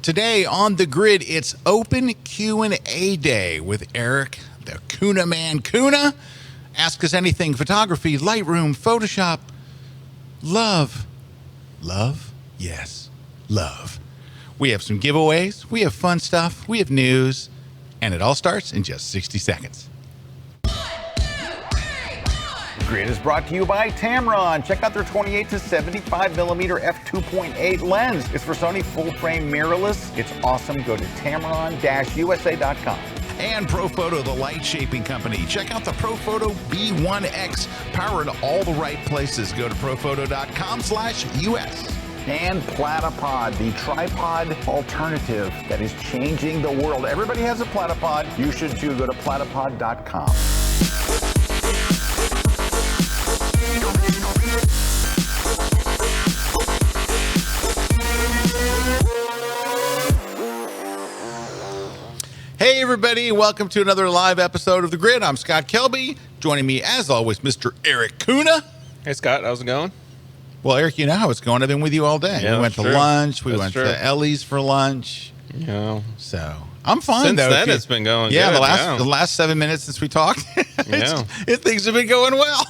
Today on the grid, it's Open Q&A Day with Erik, the Kuna man. Kuna, ask us anything: photography, Lightroom, Photoshop. Love. Love? Yes, love. We have some giveaways, we have fun stuff, we have news, and it all starts in just 60 seconds. Grid is brought to you by Tamron. Check out their 28 to 75 millimeter f2.8 lens. It's for Sony full frame mirrorless. It's awesome. Go to tamron-usa.com. And ProPhoto, the light shaping company. Check out the ProPhoto B1X, power in all the right places. Go to prophoto.com/US. And Platypod, the tripod alternative that is changing the world. Everybody has a Platypod. You should too. Go to platypod.com. Hey everybody, welcome to another live episode of The Grid. I'm Scott Kelby. Joining me as always, Mr. Erik Kuna. Hey Scott, how's it going? Well, Erik, you know how it's going. I've been with you all day. Yeah, we went to lunch. We went to Ellie's for lunch. Yeah. So I'm fine. Since though. then, it's been going. Yeah, good. the last 7 minutes since we talked, Yeah. things have been going well.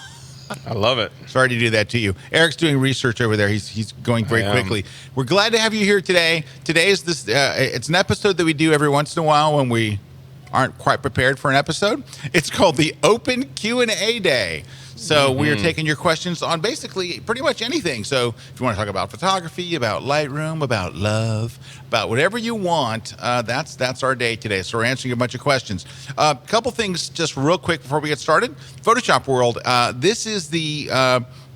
I love it. Sorry to do that to you. Erik's doing research over there. He's going very quickly. We're glad to have you here today. Today is this. It's an episode that we do every once in a while when we aren't quite prepared for an episode. It's called the Open Q&A Day. So we are taking your questions on basically pretty much anything. So if you want to talk about photography, about Lightroom, about love, about whatever you want, that's our day today. So we're answering a bunch of questions. A couple things just real quick before we get started. Photoshop World, this is the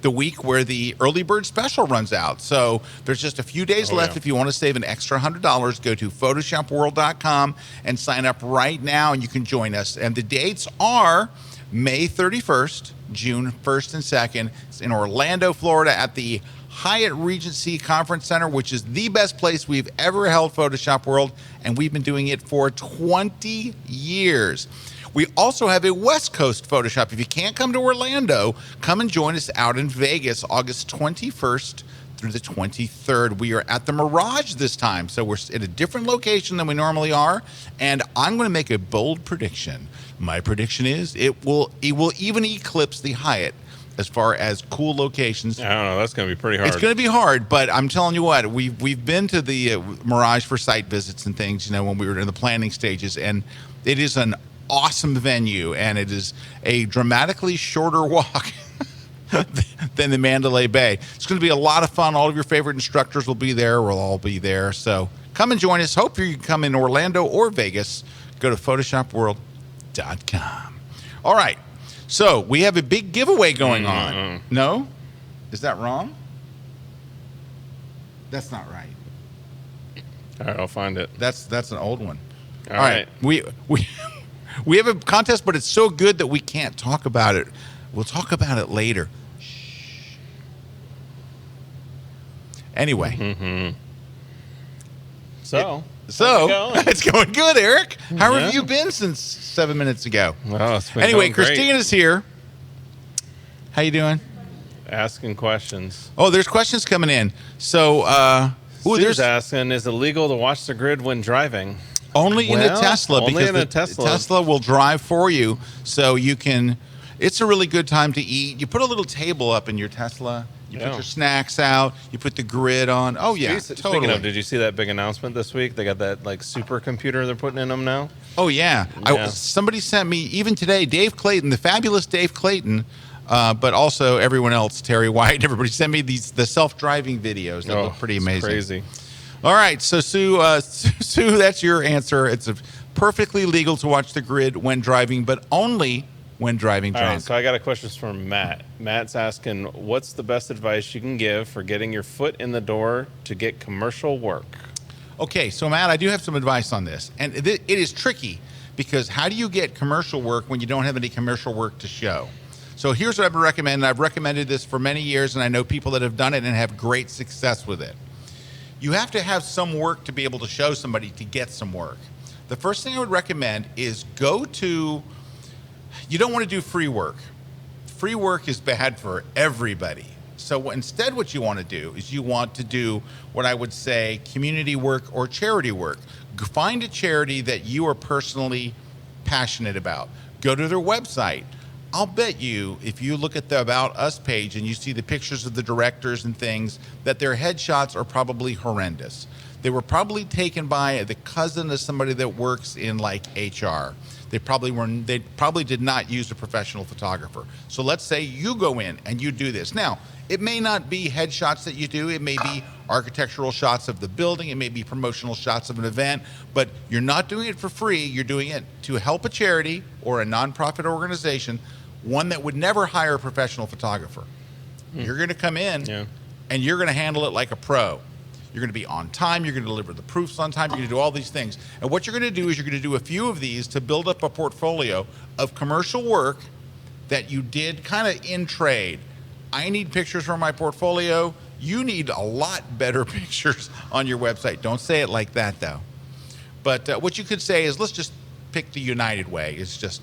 week where the early bird special runs out. So there's just a few days left. If you want to save an extra $100, go to photoshopworld.com and sign up right now, and you can join us. And the dates are May 31st, June 1st and 2nd. It's in Orlando, Florida at the Hyatt Regency Conference Center, which is the best place we've ever held Photoshop World, and we've been doing it for 20 years. We also have a West Coast Photoshop. If you can't come to Orlando, come and join us out in Vegas, August 21st through the 23rd. We are at the Mirage this time, so we're at a different location than we normally are, and I'm going to make a bold prediction. My prediction is it will even eclipse the Hyatt as far as cool locations. I don't know. That's going to be pretty hard. It's going to be hard, but I'm telling you what, we've been to the Mirage for site visits and things, you know, when we were in the planning stages, and it is an awesome venue, and it is a dramatically shorter walk than the Mandalay Bay. It's going to be a lot of fun. All of your favorite instructors will be there. We'll all be there. So come and join us. Hope you can come in Orlando or Vegas. Go to photoshopworld.com. All right. So we have a big giveaway going on. No? Is that wrong? That's not right. All right, I'll find it. That's an old one. All right. We have a contest, but it's so good that we can't talk about it. We'll talk about it later. Shh. Anyway. So it's going good, Erik. How have you been since 7 minutes ago? Well, it's been anyway, going great. Christine is here. How you doing? Asking questions. Oh, there's questions coming in. So, Sue's asking, is it legal to watch the grid when driving? Only in a Tesla, only because in a the Tesla. Tesla will drive for you, so you can. It's a really good time to eat. You put a little table up in your Tesla. You put your snacks out. You put the grid on. Oh yeah, totally. Speaking of, did you see that big announcement this week? They got that like supercomputer they're putting in them now. Oh yeah. Somebody sent me even today. Dave Clayton, the fabulous Dave Clayton, but also everyone else, Terry White. Everybody sent me the self-driving videos that look pretty amazing. Crazy. All right, so Sue, that's your answer. It's perfectly legal to watch the grid when driving, but only when driving drunk. All right, so I got a question from Matt. Matt's asking, what's the best advice you can give for getting your foot in the door to get commercial work? Okay, so Matt, I do have some advice on this, and it is tricky because how do you get commercial work when you don't have any commercial work to show? So here's what I would recommend. I've recommended this for many years, and I know people that have done it and have great success with it. You have to have some work to be able to show somebody to get some work. The first thing I would recommend is you don't want to do free work. Free work is bad for everybody. So instead what you want to do is you want to do what I would say community work or charity work. Find a charity that you are personally passionate about. Go to their website. I'll bet you if you look at the About Us page and you see the pictures of the directors and things, that their headshots are probably horrendous. They were probably taken by the cousin of somebody that works in like HR. They probably did not use a professional photographer. So let's say you go in and you do this. Now, it may not be headshots that you do. It may be architectural shots of the building. It may be promotional shots of an event, but you're not doing it for free. You're doing it to help a charity or a nonprofit organization, one that would never hire a professional photographer. You're going to come in and you're going to handle it like a pro. You're going to be on time. You're going to deliver the proofs on time. You're going to do all these things. And what you're going to do is you're going to do a few of these to build up a portfolio of commercial work that you did kind of in trade. I need pictures for my portfolio. You need a lot better pictures on your website. Don't say it like that, though. But what you could say is, let's just pick the United Way. It's just,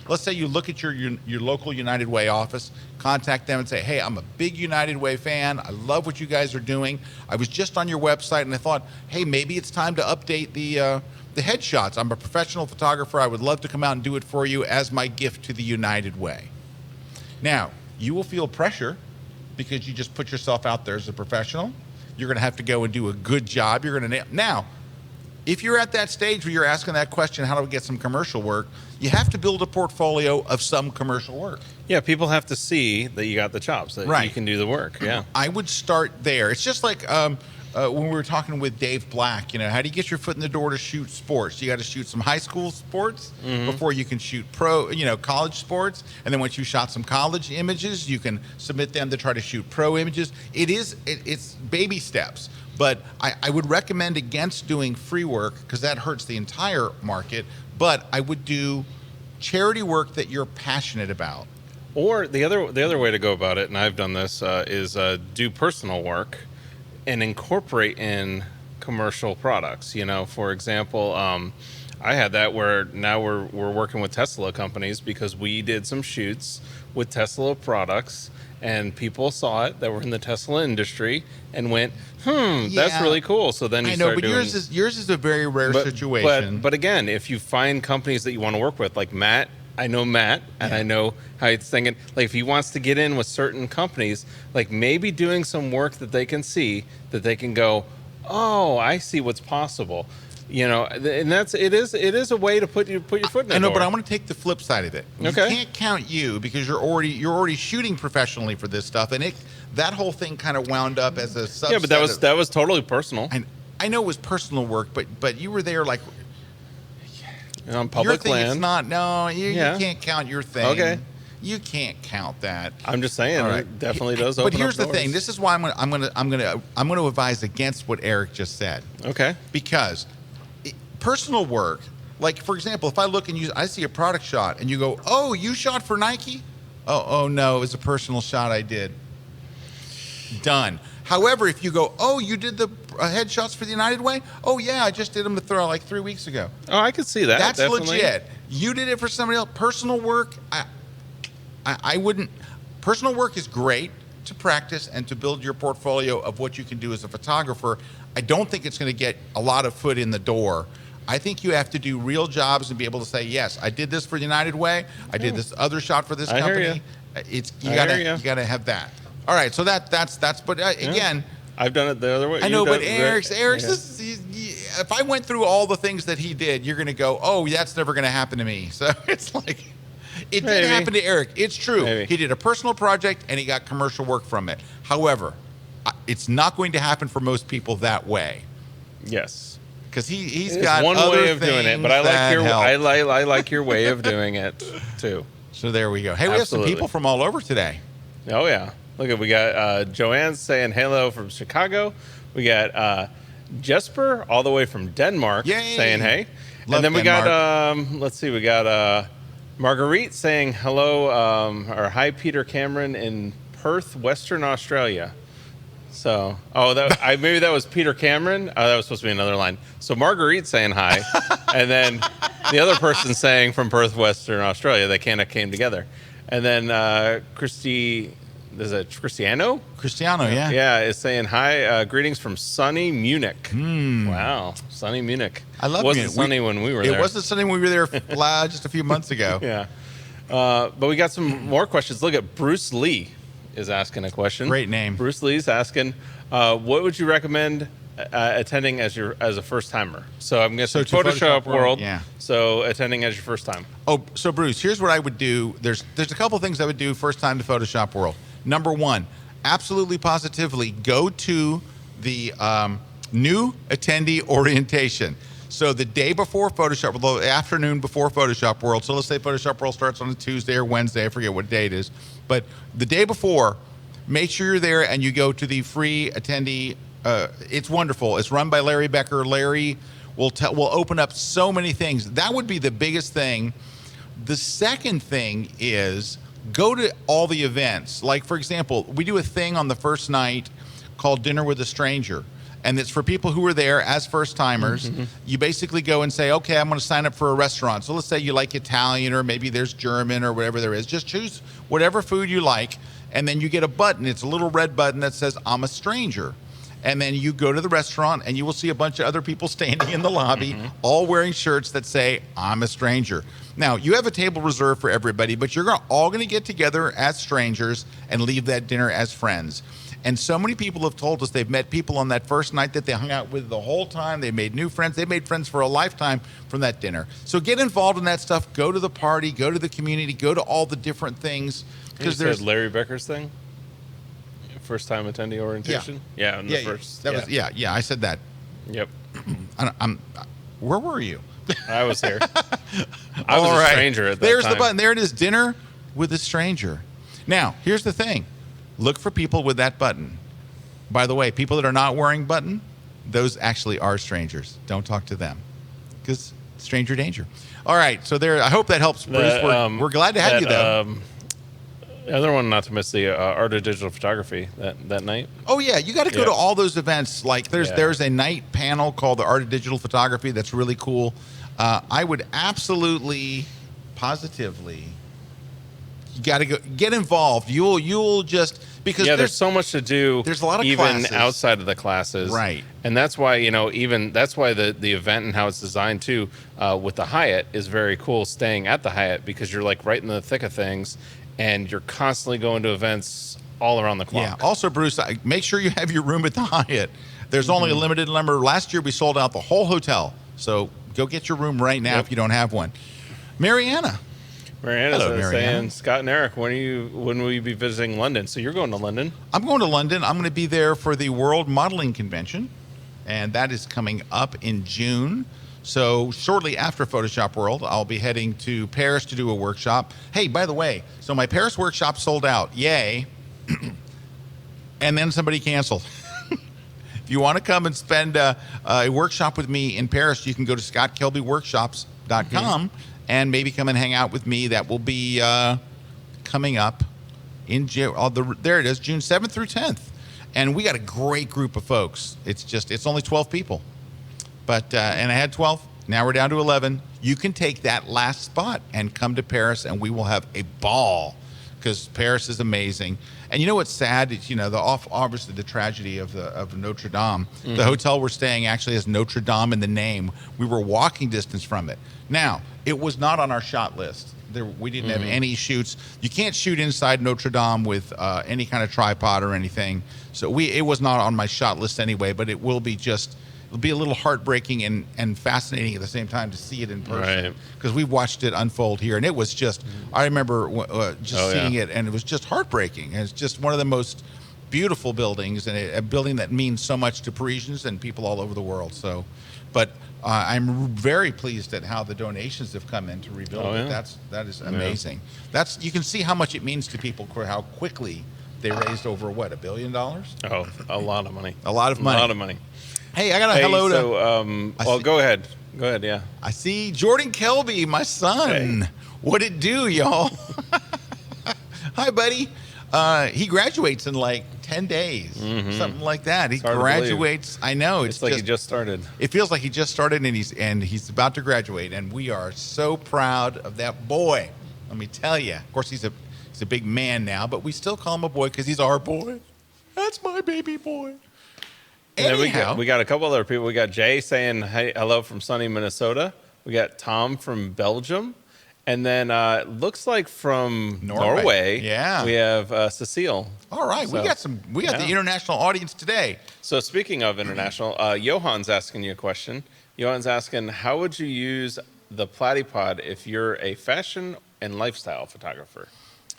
let's say you look at your local United Way office, contact them and say, hey, I'm a big United Way fan. I love what you guys are doing. I was just on your website and I thought, hey, maybe it's time to update the headshots. I'm a professional photographer. I would love to come out and do it for you as my gift to the United Way. Now, you will feel pressure because you just put yourself out there as a professional. You're going to have to go and do a good job. Now, if you're at that stage where you're asking that question, how do we get some commercial work? You have to build a portfolio of some commercial work. Yeah, people have to see that you got the chops, that you can do the work. Yeah, I would start there. It's just like when we were talking with Dave Black. How do you get your foot in the door to shoot sports? You got to shoot some high school sports before you can shoot college sports. And then once you shot some college images, you can submit them to try to shoot pro images. It's baby steps. But I would recommend against doing free work because that hurts the entire market. But I would do charity work that you're passionate about. Or the other way to go about it, and I've done this, is do personal work and incorporate in commercial products. For example, I had that where now we're working with Tesla companies because we did some shoots with Tesla products. And people saw it that were in the Tesla industry and went, that's really cool. So then you start doing... yours is a very rare situation. But again, if you find companies that you want to work with, like Matt, I know Matt, and I know how he's thinking. Like if he wants to get in with certain companies, like maybe doing some work that they can see, that they can go, oh, I see what's possible. And it is a way to put your foot in the door. I know, but I want to take the flip side of it. Okay. You can't count you because you're already shooting professionally for this stuff, and that whole thing kind of wound up as a subset. Yeah, but that was totally personal. I know it was personal work, but you were there like on public land. It's not. No, you can't count your thing. Okay. You can't count that. I'm just saying, it definitely does open up doors. But here's the thing. This is why I'm going to advise against what Erik just said. Okay. Because personal work, like for example, if I look and I see a product shot and you go, oh, you shot for Nike? Oh no, it was a personal shot I did. Done. However, if you go, oh, you did the headshots for the United Way? Oh yeah, I just did them like 3 weeks ago. Oh, I could see that. That's definitely legit. You did it for somebody else. Personal work, I wouldn't. Personal work is great to practice and to build your portfolio of what you can do as a photographer. I don't think it's going to get a lot of foot in the door. I think you have to do real jobs and be able to say, yes, I did this for the United Way. I did this other shot for this company. You gotta have that. All right, so that's. But again, I've done it the other way. I know, but Eric's. If I went through all the things that he did, you're going to go, oh, that's never going to happen to me. So it's like, it did happen to Erik. It's true. Maybe. He did a personal project and he got commercial work from it. However, it's not going to happen for most people that way. Yes. Because he's got one other way of doing it, but I like your way of doing it too. So there we go. Hey, we have some people from all over today. Oh yeah, look, we got Joanne saying hello from Chicago. We got Jesper all the way from Denmark saying hey. Love and then we Denmark. got let's see, we got Marguerite saying hello or hi Peter Cameron in Perth, Western Australia. So, maybe that was Peter Cameron. That was supposed to be another line. So Marguerite saying hi, and then the other person saying from Perth, Western Australia. They kind of came together. And then Christy is it Cristiano? Cristiano, yeah. Yeah, it's saying hi, greetings from sunny Munich. Wow, sunny Munich. I love Munich. It Munich. wasn't sunny when we were there. It wasn't sunny when we were there just a few months ago. Yeah. But we got some more questions. Look at Bruce Lee is asking a question. Great name. Bruce Lee's asking, what would you recommend attending as a first timer? So I'm guessing Photoshop World. Yeah. So attending as your first time. Oh, so Bruce, here's what I would do. There's a couple things I would do first time to Photoshop World. Number one, absolutely positively go to the new attendee orientation. So the day before Photoshop, the afternoon before Photoshop World. So let's say Photoshop World starts on a Tuesday or Wednesday. I forget what day it is. But the day before, make sure you're there and you go to the free attendee. It's wonderful. It's run by Larry Becker. Larry will open up so many things. That would be the biggest thing. The second thing is go to all the events. Like, for example, we do a thing on the first night called Dinner with a Stranger. And it's for people who are there as first-timers. Mm-hmm. You basically go and say, okay, I'm going to sign up for a restaurant. So let's say you like Italian or maybe there's German or whatever there is. Just choose whatever food you like, and then you get a button. It's a little red button that says, I'm a stranger. And then you go to the restaurant, and you will see a bunch of other people standing in the lobby, all wearing shirts that say, I'm a stranger. Now, you have a table reserved for everybody, but you're all going to get together as strangers and leave that dinner as friends. And so many people have told us they've met people on that first night that they hung out with the whole time. They made new friends. They made friends for a lifetime from that dinner. So get involved in that stuff. Go to the party. Go to the community. Go to all the different things. Because there's Larry Becker's thing? First time attendee orientation? Yeah. Yeah, I said that. Yep. Where were you? I was here. I was a stranger at that There's time. the button. There it is. Dinner with a stranger. Now, here's the thing. Look for people with that button. By the way, people that are not wearing button, those actually are strangers. Don't talk to them because stranger danger. All right. So there, I hope that helps, Bruce. We're glad to have you, though. The other one, not to miss, the Art of Digital Photography that night. Oh, yeah. You got to go to all those events. Like there's a night panel called the Art of Digital Photography. That's really cool. I would absolutely, positively, you got to go get involved. You'll just because there's so much to do. There's a lot of even classes outside of the classes, right? And that's why that's why the event and how it's designed too with the Hyatt is very cool. Staying at the Hyatt because you're like right in the thick of things, and you're constantly going to events all around the clock. Yeah. Also, Bruce, make sure you have your room at the Hyatt. There's only a limited number. Last year we sold out the whole hotel, so go get your room right now if you don't have one. Mariana's saying, Scott and Erik, when will you be visiting London? So you're going to London? I'm going to London. I'm going to be there for the World Modeling Convention, and that is coming up in June. So shortly after Photoshop World, I'll be heading to Paris to do a workshop. Hey, by the way, so my Paris workshop sold out. Yay. And then somebody canceled. If you want to come and spend a workshop with me in Paris, you can go to scottkelbyworkshops.com. And maybe come and hang out with me. That will be coming up in June. There it is, June 7th through 10th. And we got a great group of folks. It's only 12 people. But and I had 12. Now we're down to 11. You can take that last spot and come to Paris, and we will have a ball because Paris is amazing. And you know what's sad? It's, obviously the tragedy of Notre Dame. Mm-hmm. The hotel we're staying actually has Notre Dame in the name. We were walking distance from it. Now, it was not on our shot list. We didn't have any shoots. You can't shoot inside Notre Dame with any kind of tripod or anything. So it was not on my shot list anyway, but it will be it'll be a little heartbreaking and fascinating at the same time to see it in person. Because we watched it unfold here, and it was just, I remember seeing it, and it was just heartbreaking. And it's just one of the most beautiful buildings, and a building that means so much to Parisians and people all over the world. So, but I'm very pleased at how the donations have come in to rebuild it. That is amazing. You can see how much it means to people, how quickly they raised over $1 billion? Oh, a lot of money. A lot of money. A lot of money. Hey, I got a hello to. Go ahead. Go ahead. Yeah. I see Jordan Kelby, my son. Hey. What it do, y'all? Hi, buddy. He graduates in like 10 days, something like that. He graduates. I know it's like he just started. It feels like he just started, and he's about to graduate, and we are so proud of that boy. Let me tell you. Of course, he's He's a big man now, but we still call him a boy because he's our boy. That's my baby boy. And then we got a couple other people. We got Jay saying hey, hello from sunny Minnesota. We got Tom from Belgium. And then looks like from Norway. Yeah. We have Cecile. All right. So, we got the international audience today. So speaking of international, Johan's asking you a question. Johan's asking, how would you use the Platypod if you're a fashion and lifestyle photographer?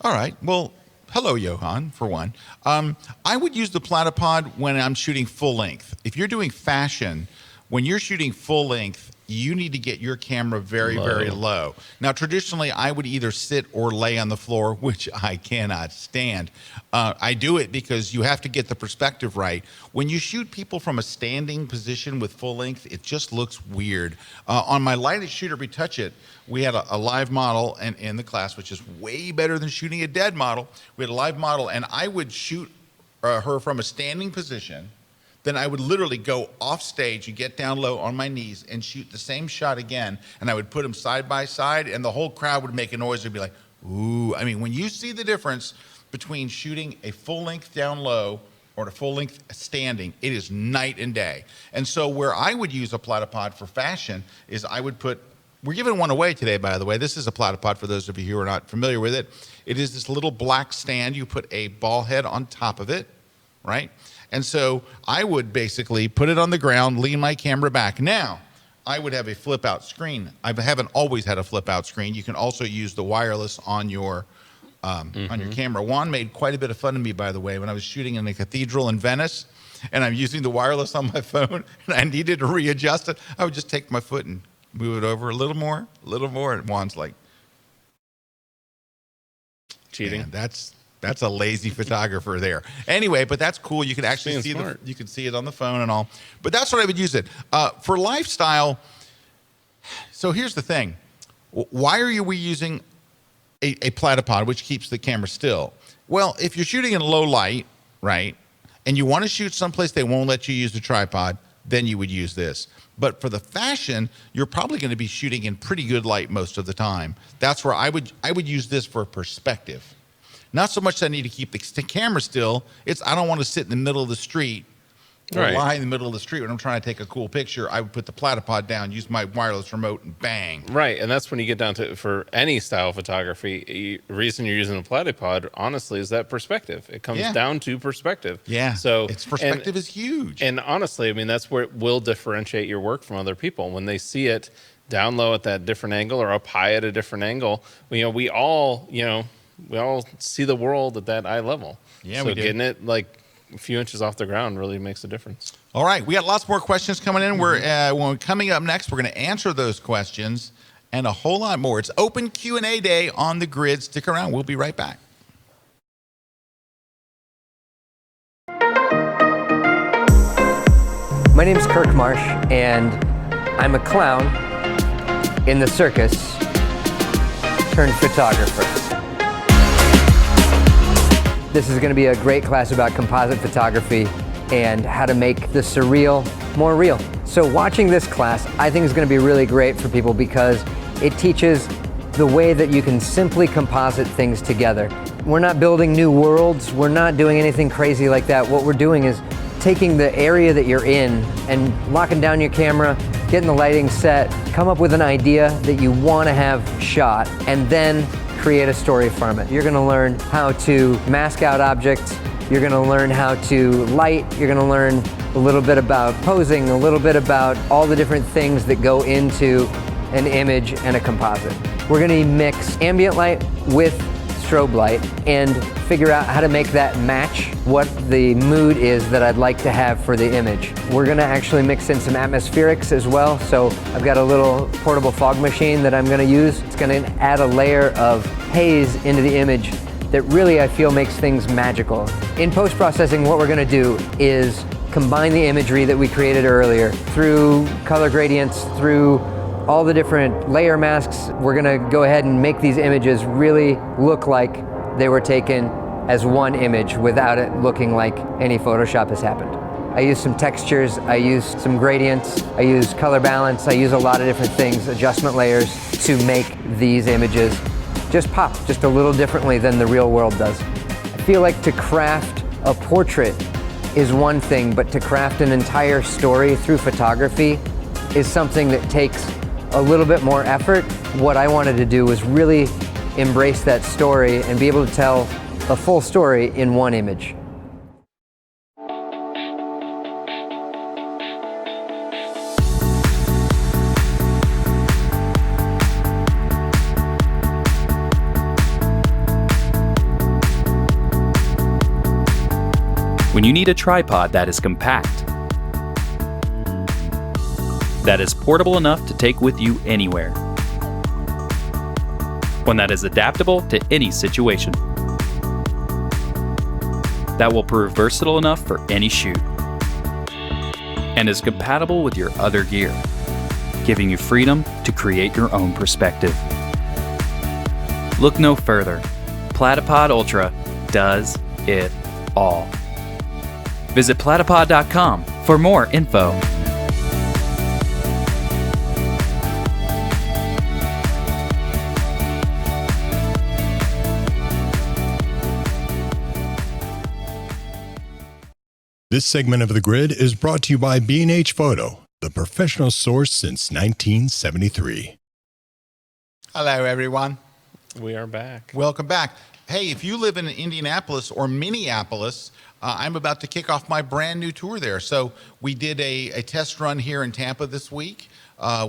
All right. Well, hello, Johan, for one. I would use the Platypod when I'm shooting full length. If you're doing fashion, when you're shooting full length, you need to get your camera very low. Now, traditionally, I would either sit or lay on the floor, which I cannot stand. I do it because you have to get the perspective right. When you shoot people from a standing position with full length, it just looks weird. On my lightest shooter, Retouch It, we had a live model in the class, which is way better than shooting a dead model. We had a live model, and I would shoot her from a standing position. Then I would literally go off stage and get down low on my knees and shoot the same shot again. And I would put them side by side, and the whole crowd would make a noise. They'd be like, ooh. I mean, when you see the difference between shooting a full length down low or a full length standing, it is night and day. And so where I would use a Platypod for fashion is I would put, we're giving one away today, by the way. This is a Platypod for those of you who are not familiar with it. It is this little black stand. You put a ball head on top of it, right? And so I would basically put it on the ground, lean my camera back. Now, I would have a flip out screen. I haven't always had a flip out screen. You can also use the wireless on your camera. Juan made quite a bit of fun of me, by the way, when I was shooting in the cathedral in Venice, and I'm using the wireless on my phone, and I needed to readjust it. I would just take my foot and move it over a little more, and Juan's like, cheating. Man, that's a lazy photographer there. Anyway, but that's cool. You can actually you can see it on the phone and all. But that's what I would use it for lifestyle. So here's the thing: why are we using a Platypod, which keeps the camera still? Well, if you're shooting in low light, right, and you want to shoot someplace they won't let you use the tripod, then you would use this. But for the fashion, you're probably going to be shooting in pretty good light most of the time. That's where I would use this for perspective. Not so much that I need to keep the camera still. It's I don't want to sit in the middle of the street or lie in the middle of the street when I'm trying to take a cool picture. I would put the Platypod down, use my wireless remote, and bang. Right, and that's when you get down to, for any style photography, the reason you're using a Platypod, honestly, is that perspective. It comes down to perspective. Yeah, so its perspective is huge. And honestly, I mean, that's where it will differentiate your work from other people. When they see it down low at that different angle or up high at a different angle, we all see the world at that eye level. Yeah, so getting it like a few inches off the ground really makes a difference. All right, we got lots more questions coming in. We're coming up next. We're going to answer those questions and a whole lot more. It's open Q&A day on the grid. Stick around. We'll be right back. My name's Kirk Marsh, and I'm a clown in the circus turned photographer. This is going to be a great class about composite photography and how to make the surreal more real. So watching this class, I think is going to be really great for people because it teaches the way that you can simply composite things together. We're not building new worlds. We're not doing anything crazy like that. What we're doing is taking the area that you're in and locking down your camera, getting the lighting set, come up with an idea that you want to have shot, and then create a story from it. You're going to learn how to mask out objects. You're going to learn how to light. You're going to learn a little bit about posing, a little bit about all the different things that go into an image and a composite. We're going to mix ambient light with strobe light and figure out how to make that match what the mood is that I'd like to have for the image. We're going to actually mix in some atmospherics as well. So I've got a little portable fog machine that I'm going to use. It's going to add a layer of haze into the image that really I feel makes things magical. In post-processing, what we're going to do is combine the imagery that we created earlier through color gradients, through all the different layer masks. We're gonna go ahead and make these images really look like they were taken as one image without it looking like any Photoshop has happened. I use some textures, I use some gradients, I use color balance, I use a lot of different things, adjustment layers to make these images just pop just a little differently than the real world does. I feel like to craft a portrait is one thing, but to craft an entire story through photography is something that takes a little bit more effort. What I wanted to do was really embrace that story and be able to tell a full story in one image. When you need a tripod that is compact, that is portable enough to take with you anywhere, one that is adaptable to any situation, that will prove versatile enough for any shoot, and is compatible with your other gear, giving you freedom to create your own perspective. Look no further. Platypod Ultra does it all. Visit platypod.com for more info. This segment of The Grid is brought to you by B&H Photo, the professional source since 1973. Hello, everyone. We are back. Welcome back. Hey, if you live in Indianapolis or Minneapolis, I'm about to kick off my brand new tour there. So we did a test run here in Tampa this week.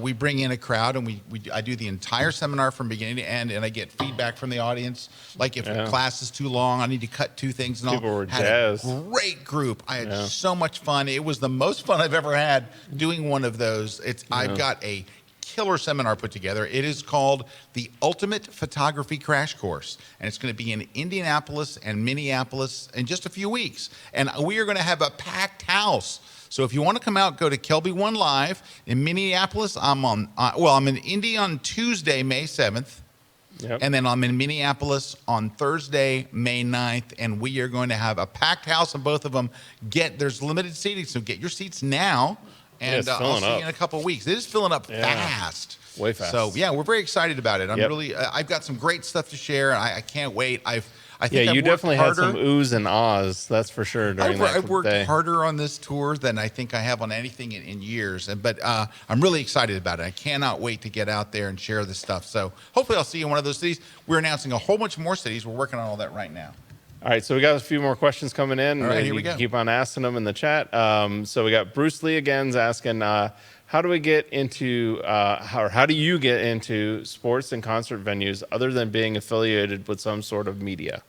We bring in a crowd, and I do the entire seminar from beginning to end, and I get feedback from the audience. Like if a class is too long, I need to cut two things. And People were had jazzed. a great group. I had so much fun. It was the most fun I've ever had doing one of those. I've got a killer seminar put together. It is called the Ultimate Photography Crash Course, and it's going to be in Indianapolis and Minneapolis in just a few weeks. And we are going to have a packed house. So if you want to come out, go to Kelby One Live in Minneapolis. I'm in Indy on Tuesday, May 7th. Yep. And then I'm in Minneapolis on Thursday, May 9th, and we are going to have a packed house on both of them. There's limited seating, so get your seats now. And I'll see you in a couple of weeks. It is filling up fast. Way fast. So, we're very excited about it. I'm really, I've got some great stuff to share. I can't wait. I think you definitely had some oohs and ahs, that's for sure, during that I've worked day. harder on this tour than I think I have on anything in years. But I'm really excited about it. I cannot wait to get out there and share this stuff. So hopefully I'll see you in one of those cities. We're announcing a whole bunch more cities. We're working on all that right now. All right, so we got a few more questions coming in. All right, here we go. Keep on asking them in the chat. So we got Bruce Lee again's asking, how do we get into, how do you get into sports and concert venues other than being affiliated with some sort of media?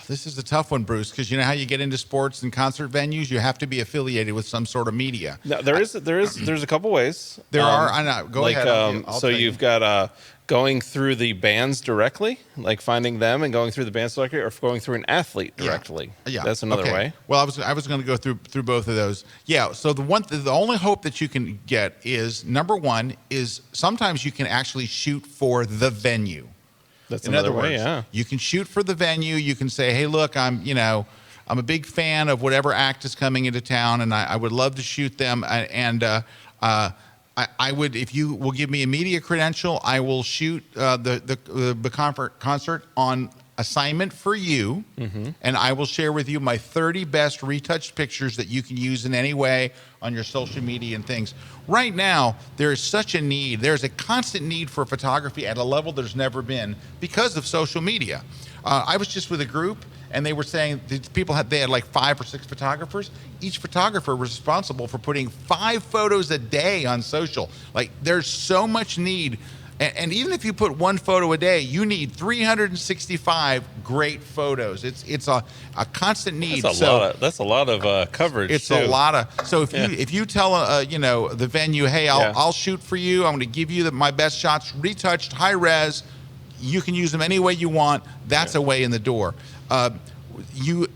This is a tough one, Bruce, because you know how you get into sports and concert venues? You have to be affiliated with some sort of media. No, there's a couple ways. There are. I know. Go ahead. So you've got going through the bands directly, like finding them and going through the bands directly, or going through an athlete directly. Yeah. That's another way. Well, I was going to go through both of those. Yeah. So the only hope that you can get is, number one, is sometimes you can actually shoot for the venue. That's in another other words, way, you can shoot for the venue. You can say, hey, look, I'm a big fan of whatever act is coming into town, and I would love to shoot them. And I would, if you will give me a media credential, I will shoot the concert on assignment for you, and I will share with you my 30 best retouched pictures that you can use in any way on your social media and things. Right now, there is such a need. There's a constant need for photography at a level there's never been because of social media. I was just with a group, and they were saying they had like 5 or 6 photographers. Each photographer was responsible for putting 5 photos a day on social. Like, there's so much need. And even if you put 1 photo a day, you need 365 great photos. It's a constant need. That's a lot of coverage. It's a lot of. So if you tell the venue, hey, I'll shoot for you. I'm going to give you my best shots, retouched, high res. You can use them any way you want. That's a way in the door. You,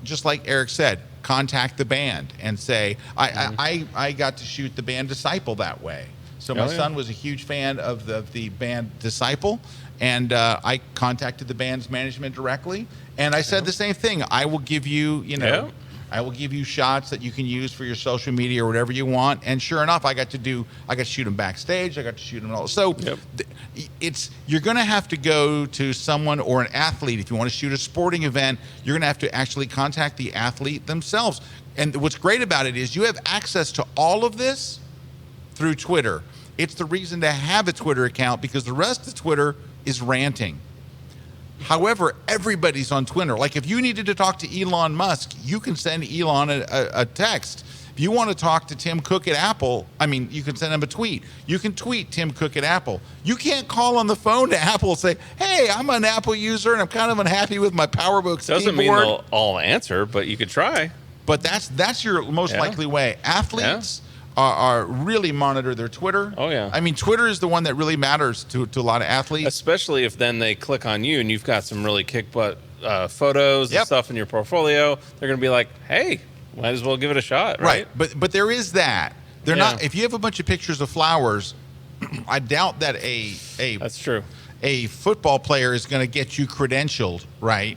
just like Erik said, contact the band and say, I got to shoot the band Disciple that way. So my son was a huge fan of the band Disciple, and I contacted the band's management directly, and I said the same thing. I will give you, I will give you shots that you can use for your social media or whatever you want. And sure enough, I got to shoot them backstage. I got to shoot them all. So you're going to have to go to someone or an athlete. If you want to shoot a sporting event, you're going to have to actually contact the athlete themselves. And what's great about it is you have access to all of this through Twitter. It's the reason to have a Twitter account, because the rest of Twitter is ranting. However, everybody's on Twitter. Like if you needed to talk to Elon Musk, you can send Elon a text. If you want to talk to Tim Cook at Apple, you can send him a tweet. You can tweet Tim Cook at Apple. You can't call on the phone to Apple and say, hey, I'm an Apple user and I'm kind of unhappy with my PowerBook Doesn't mean they'll all answer, but you could try. But that's your most likely way. Athletes are really monitor their Twitter. Oh, yeah. Twitter is the one that really matters to a lot of athletes. Especially if then they click on you and you've got some really kick-butt photos and stuff in your portfolio. They're going to be like, hey, might as well give it a shot, right? But there is that. They're not. If you have a bunch of pictures of flowers, I doubt that that's true. A football player is going to get you credentialed, right?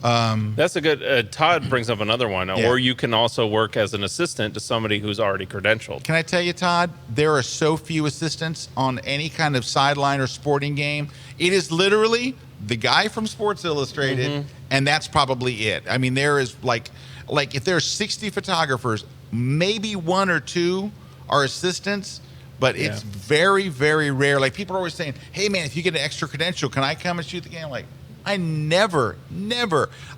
That's a good. Todd brings up another one. Or you can also work as an assistant to somebody who's already credentialed. Can I tell you, Todd? There are so few assistants on any kind of sideline or sporting game. It is literally the guy from Sports Illustrated, and that's probably it. There is like if there's 60 photographers, maybe one or two are assistants. But it's very, very rare. Like people are always saying, hey man, if you get an extra credential, can I come and shoot the game? Like, I never.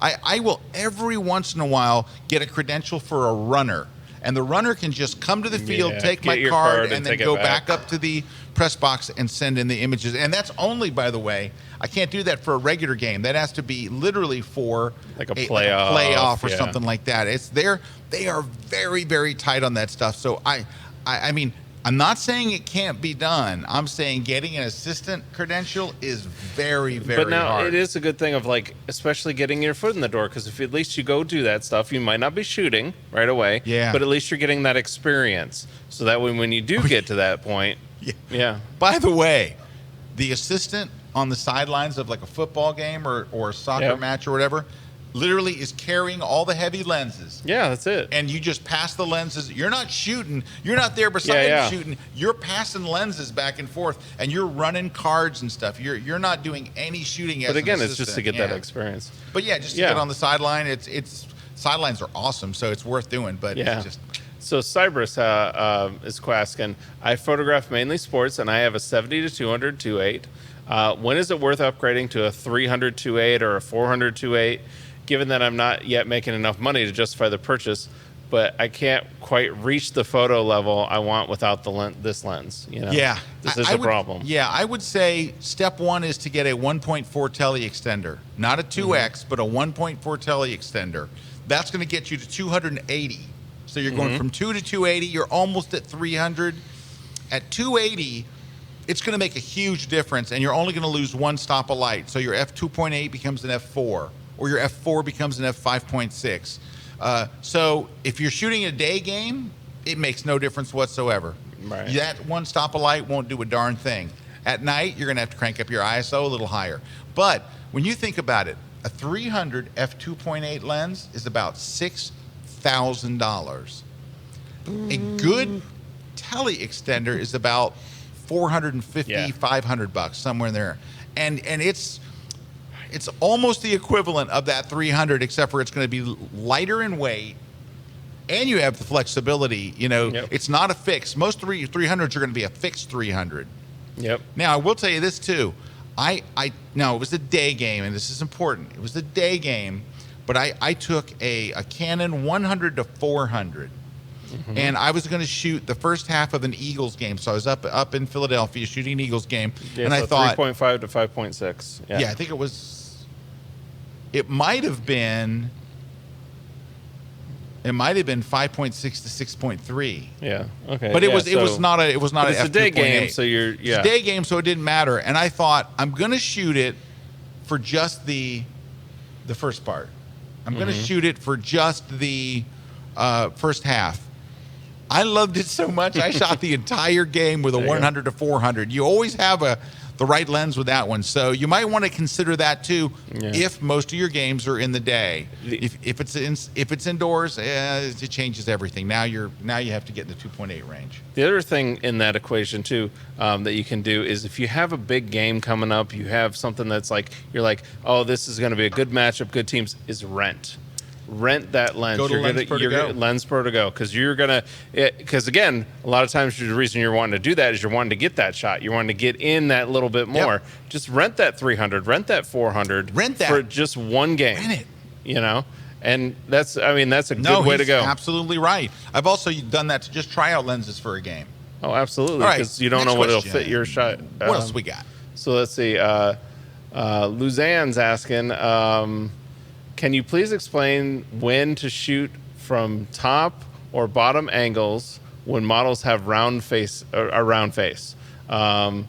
I will every once in a while get a credential for a runner. And the runner can just come to the field, take my card, and then go back up to the press box and send in the images. And that's only, by the way, I can't do that for a regular game. That has to be literally for like a playoff or something like that. They are very, very tight on that stuff. So I'm not saying it can't be done. I'm saying getting an assistant credential is very, very hard. But now it is a good thing of especially getting your foot in the door, because if at least you go do that stuff, you might not be shooting right away, but at least you're getting that experience. So that when you do get to that point, By the way, the assistant on the sidelines of like a football game or a soccer match or whatever, literally is carrying all the heavy lenses. Yeah, that's it. And you just pass the lenses. You're not shooting. You're not there beside him shooting. You're passing lenses back and forth, and you're running cards and stuff. You're not doing any shooting. But again, it's just to get that experience. But just to get on the sideline. It's sidelines are awesome, so it's worth doing. But it's just. So Cypress is asking, I photograph mainly sports, and I have a 70 to 200 2.8. When is it worth upgrading to a 300 2.8 or a 400 2.8? Given that I'm not yet making enough money to justify the purchase, but I can't quite reach the photo level I want without this lens. Yeah, this is a problem. Yeah, I would say step one is to get a 1.4 tele extender, not a 2x, but a 1.4 tele extender. That's going to get you to 280. So you're going from 2 to 280. You're almost at 300. At 280, it's going to make a huge difference, and you're only going to lose one stop of light. So your f2.8 becomes an f4. Or your f4 becomes an f5.6. So if you're shooting a day game, it makes no difference whatsoever. Right. That one stop of light won't do a darn thing. At night, you're going to have to crank up your ISO a little higher. But when you think about it, a 300 f2.8 lens is about $6,000. A good tele extender is about $450, $500, somewhere in there. And it's almost the equivalent of that 300, except for it's going to be lighter in weight, and you have the flexibility. It's not a fix. Most 300s are going to be a fixed 300. Yep. Now, I will tell you this, too. Now, it was a day game, and this is important. It was a day game, but I took a Canon 100 to 400. And I was going to shoot the first half of an Eagles game. So I was up in Philadelphia shooting an Eagles game. Yeah, and so I thought 3.5 to 5.6. Yeah, I think it might have been 5.6 to 6.3. Yeah. Okay. But it was not an it's a day game, so it's a day game, so it didn't matter. And I thought, I'm going to shoot it for just the first part. I'm going to shoot it for just the first half. I loved it so much. I shot the entire game with a 100 to 400. You always have the right lens with that one. So you might want to consider that too if most of your games are in the day. If it's indoors, it changes everything. Now you have to get in the 2.8 range. The other thing in that equation too that you can do is if you have a big game coming up, you have something that's like you're like, oh, this is going to be a good matchup, good teams, is rent that lens. Go to Lens Pro to go, because again, a lot of times the reason you're wanting to do that is you're wanting to get that shot. You're wanting to get in that little bit more. Yep. Just rent that 300, rent that 400, rent that for just one game. Rent it. You know, and that's a good way to go. Absolutely right. I've also done that to just try out lenses for a game. Oh, absolutely, because you don't know what it'll fit your shot. What else we got? So let's see. Luzanne's asking. Can you please explain when to shoot from top or bottom angles when models have round face? So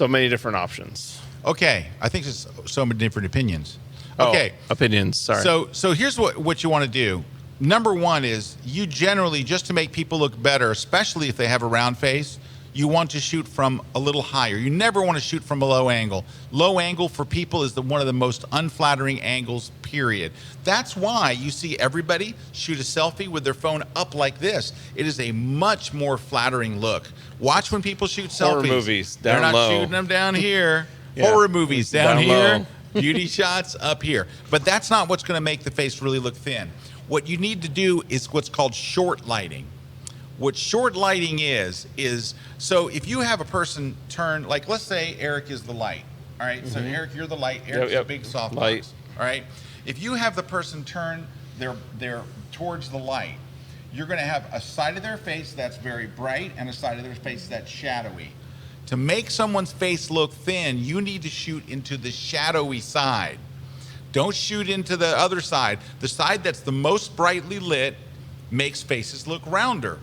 many different options. Okay, I think there's so many different opinions. Okay, opinions. Sorry. So here's what you want to do. Number one is you generally, just to make people look better, especially if they have a round face, you want to shoot from a little higher. You never want to shoot from a low angle. Low angle for people is one of the most unflattering angles, period. That's why you see everybody shoot a selfie with their phone up like this. It is a much more flattering look. Watch when people shoot selfies. Horror movies, They're down not low. shooting them down here. Yeah. Horror movies, down here. low. Beauty shots up here. But that's not what's going to make the face really look thin. What you need to do is what's called short lighting. What short lighting is so if you have a person turn, like let's say Erik is the light, all right? So Erik, you're the light. Erik's a big soft light. box, all right? If you have the person turn their towards the light, you're going to have a side of their face that's very bright and a side of their face that's shadowy. To make someone's face look thin, you need to shoot into the shadowy side. Don't shoot into the other side. The side that's the most brightly lit makes faces look rounder.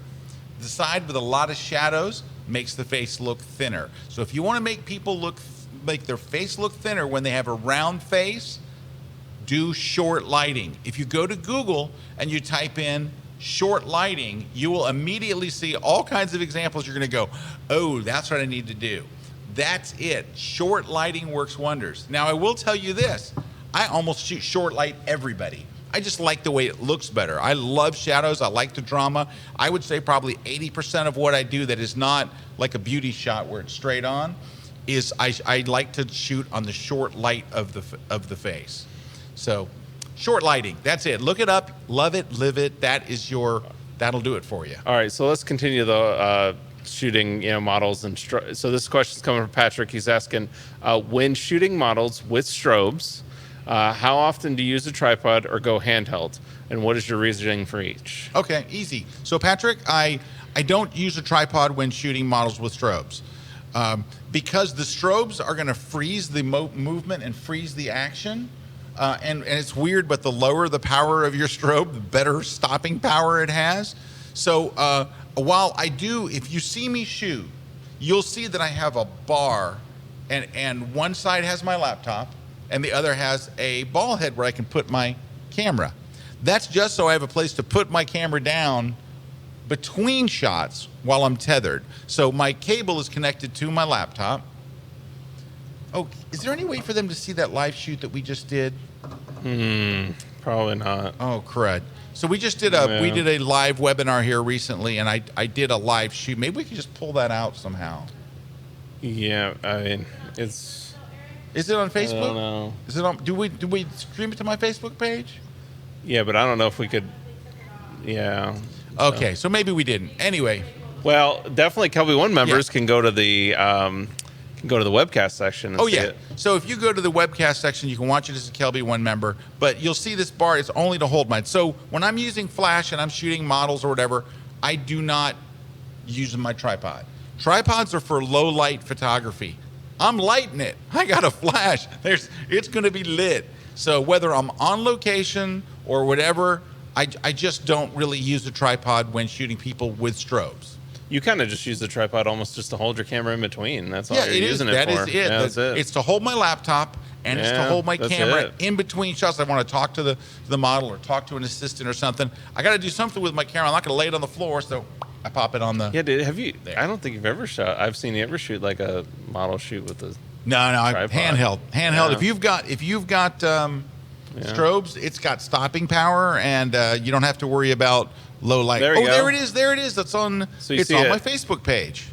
The side with a lot of shadows makes the face look thinner. So if you want to make people make their face look thinner when they have a round face, do short lighting. If you go to Google and you type in short lighting, you will immediately see all kinds of examples. You're going to go, oh, that's what I need to do. That's it. Short lighting works wonders. Now, I will tell you this. I almost shoot short light everybody. I just like the way it looks better. I love shadows. I like the drama. I would say probably 80% of what I do that is not like a beauty shot where it's straight on is I like to shoot on the short light of the face. So short lighting, that's it. Look it up, love it, live it. That'll do it for you. All right, so let's continue the shooting models. And so this question is coming from Patrick. He's asking, when shooting models with strobes, how often do you use a tripod or go handheld? And what is your reasoning for each? Okay, easy. So Patrick, I don't use a tripod when shooting models with strobes because the strobes are going to freeze the movement and freeze the action. And it's weird, but the lower the power of your strobe, the better stopping power it has. So while I do, if you see me shoot, you'll see that I have a bar and one side has my laptop and the other has a ball head where I can put my camera. That's just so I have a place to put my camera down between shots while I'm tethered. So my cable is connected to my laptop. Oh, is there any way for them to see that live shoot that we just did? Probably not. Oh, crud. So we just did we did a live webinar here recently, and I did a live shoot. Maybe we can just pull that out somehow. Yeah, I mean, it's... Is it on Facebook? I don't know. Is it on? Do we stream it to my Facebook page? Yeah, but I don't know if we could. Yeah. Okay, so maybe we didn't. Anyway. Well, definitely Kelby One members can go to the webcast section. And see it. So if you go to the webcast section, you can watch it as a Kelby One member. But you'll see this bar is only to hold mine. So when I'm using flash and I'm shooting models or whatever, I do not use my tripod. Tripods are for low light photography. I'm lighting it. I got a flash. It's going to be lit. So whether I'm on location or whatever, I just don't really use a tripod when shooting people with strobes. You kind of just use the tripod almost just to hold your camera in between. That's all you're using it for. That is it. Yeah, that's it. It's to hold my laptop and it's to hold my camera in between shots. I want to talk to the model or talk to an assistant or something. I got to do something with my camera. I'm not going to lay it on the floor, so I pop it on the... Yeah, have you... There. I don't think you've ever shot... I've seen you ever shoot like a model shoot with a No, tripod. handheld. Yeah. If you've got strobes, it's got stopping power, and you don't have to worry about low light. There you go. There it is. There it is. That's on. So you it's see on it my Facebook page.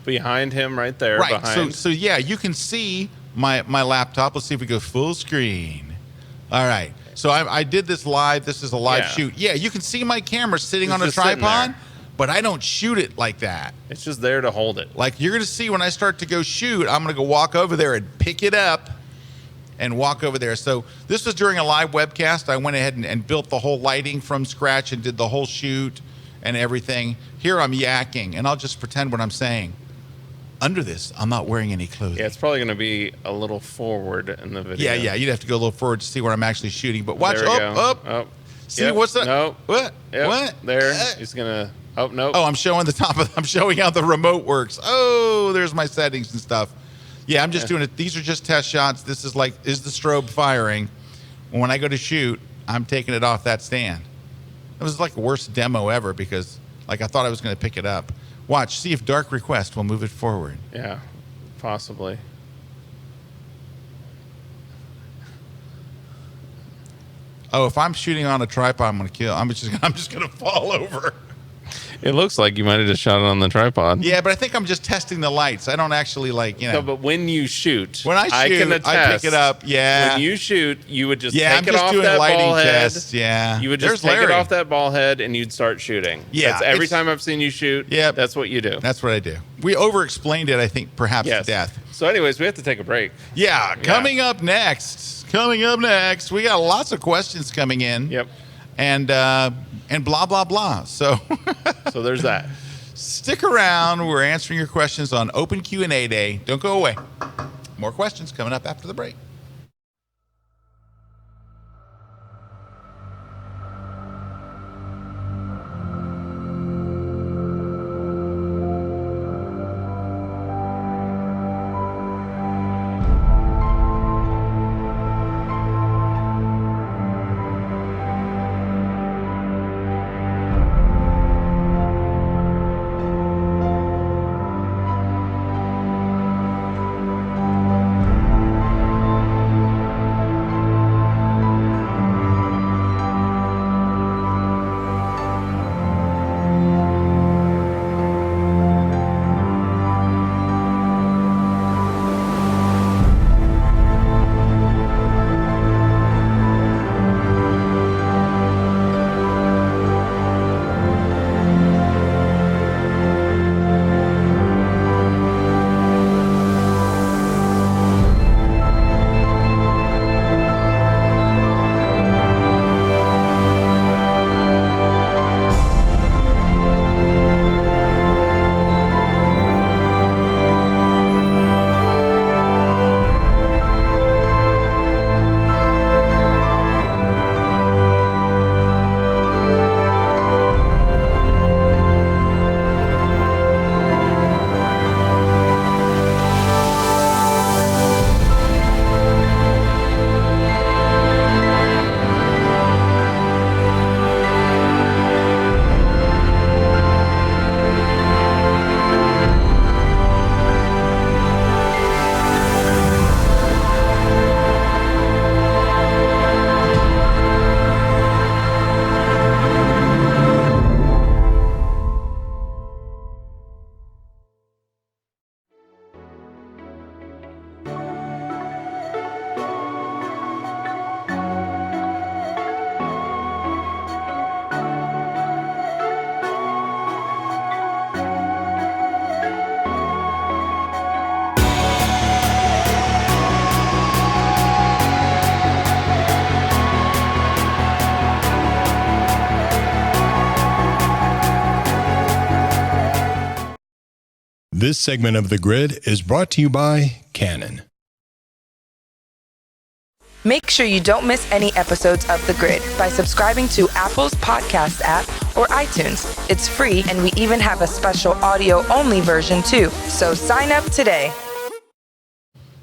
Behind him, right there. Right. Behind. So yeah, you can see my laptop. Let's see if we go full screen. All right. So I did this live. This is a live shoot. Yeah, you can see my camera sitting on a just sitting tripod, there. but I don't shoot it like that. It's just there to hold it. Like you're going to see when I start to go shoot, I'm going to go walk over there and pick it up and walk over there. So this was during a live webcast. I went ahead and built the whole lighting from scratch and did the whole shoot and everything. Here I'm yakking, and I'll just pretend what I'm saying. Under this, I'm not wearing any clothing. Yeah, it's probably going to be a little forward in the video. Yeah, you'd have to go a little forward to see where I'm actually shooting. But watch, There we go. up. See, what's that? No. What? Yep. What? There. He's going to... Oh, no. Oh, I'm showing the top of. I'm showing how the remote works. Oh, there's my settings and stuff. Yeah, I'm just doing it. These are just test shots. This is like, is the strobe firing? When I go to shoot, I'm taking it off that stand. It was like the worst demo ever because, like, I thought I was going to pick it up. Watch, see if Dark Request will move it forward. Yeah, possibly. Oh, if I'm shooting on a tripod, I'm going to kill. I'm just going to fall over. It looks like you might have just shot it on the tripod. Yeah, but I think I'm just testing the lights. I don't actually No, but when you shoot, when I shoot, can attest, I pick it up. Yeah. When you shoot, you would just I'm take it just off doing that lighting ball head. tests. Yeah. You would just There's take it Larry. off that ball head and you'd start shooting. Yeah, That's every it's- time I've seen you shoot. Yep. That's what you do. That's what I do. We over-explained it, I think, perhaps to death. So, anyways, we have to take a break. Yeah, coming up next, we got lots of questions coming in. Yep. And blah, blah, blah. So So there's that. stick around. We're answering your questions on Open Q&A Day. Don't go away. More questions coming up after the break. This segment of The Grid is brought to you by Canon. Make sure you don't miss any episodes of The Grid by subscribing to Apple's podcast app or iTunes. It's free, and we even have a special audio-only version too. So sign up today.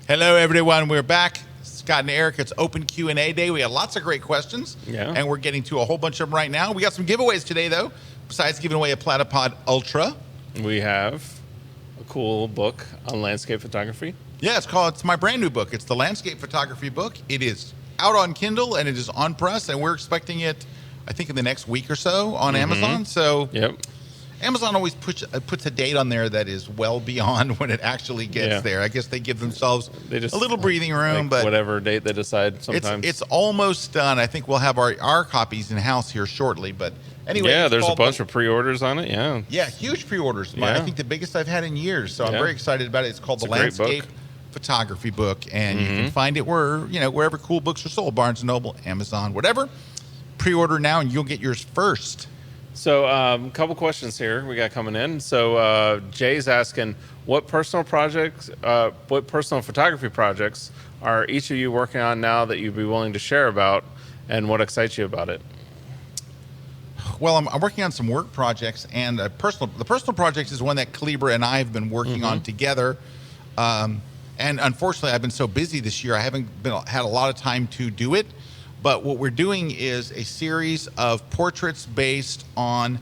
Hello, everyone. We're back. Scott and Erik, it's Open Q&A Day. We have lots of great questions, and we're getting to a whole bunch of them right now. We got some giveaways today, though. Besides giving away a Platypod Ultra, We have a cool book on landscape photography. Yeah, it's my brand new book. It's the landscape photography book. It is out on Kindle and it is on press, and we're expecting it, I think, in the next week or so on Amazon. So Amazon always puts a date on there that is well beyond when it actually gets there. I guess they give themselves a little breathing room, but whatever date they decide sometimes. It's almost done. I think we'll have our copies in house here shortly. But anyway, there's a bunch of pre-orders on it. Yeah, huge pre-orders. I think the biggest I've had in years. So I'm very excited about it. It's called the Landscape Photography Book, and you can find it wherever cool books are sold, Barnes & Noble, Amazon, whatever. Pre-order now, and you'll get yours first. So a couple questions here we got coming in. So Jay's asking, what personal photography projects are each of you working on now that you'd be willing to share about, and what excites you about it? Well, I'm working on some work projects, and the personal project is one that Kalibra and I have been working on together. And unfortunately, I've been so busy this year, I haven't had a lot of time to do it. But what we're doing is a series of portraits based on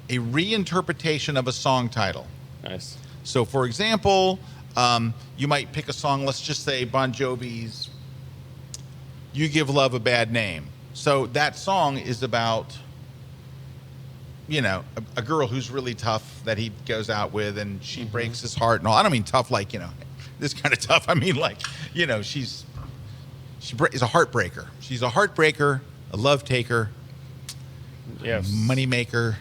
a reinterpretation of a song title. Nice. So, for example, you might pick a song, let's just say Bon Jovi's You Give Love a Bad Name. So that song is about, a girl who's really tough that he goes out with, and she breaks his heart and all. I don't mean tough like, this kind of tough. I mean like, she's a heartbreaker. She's a heartbreaker, a love taker, money maker,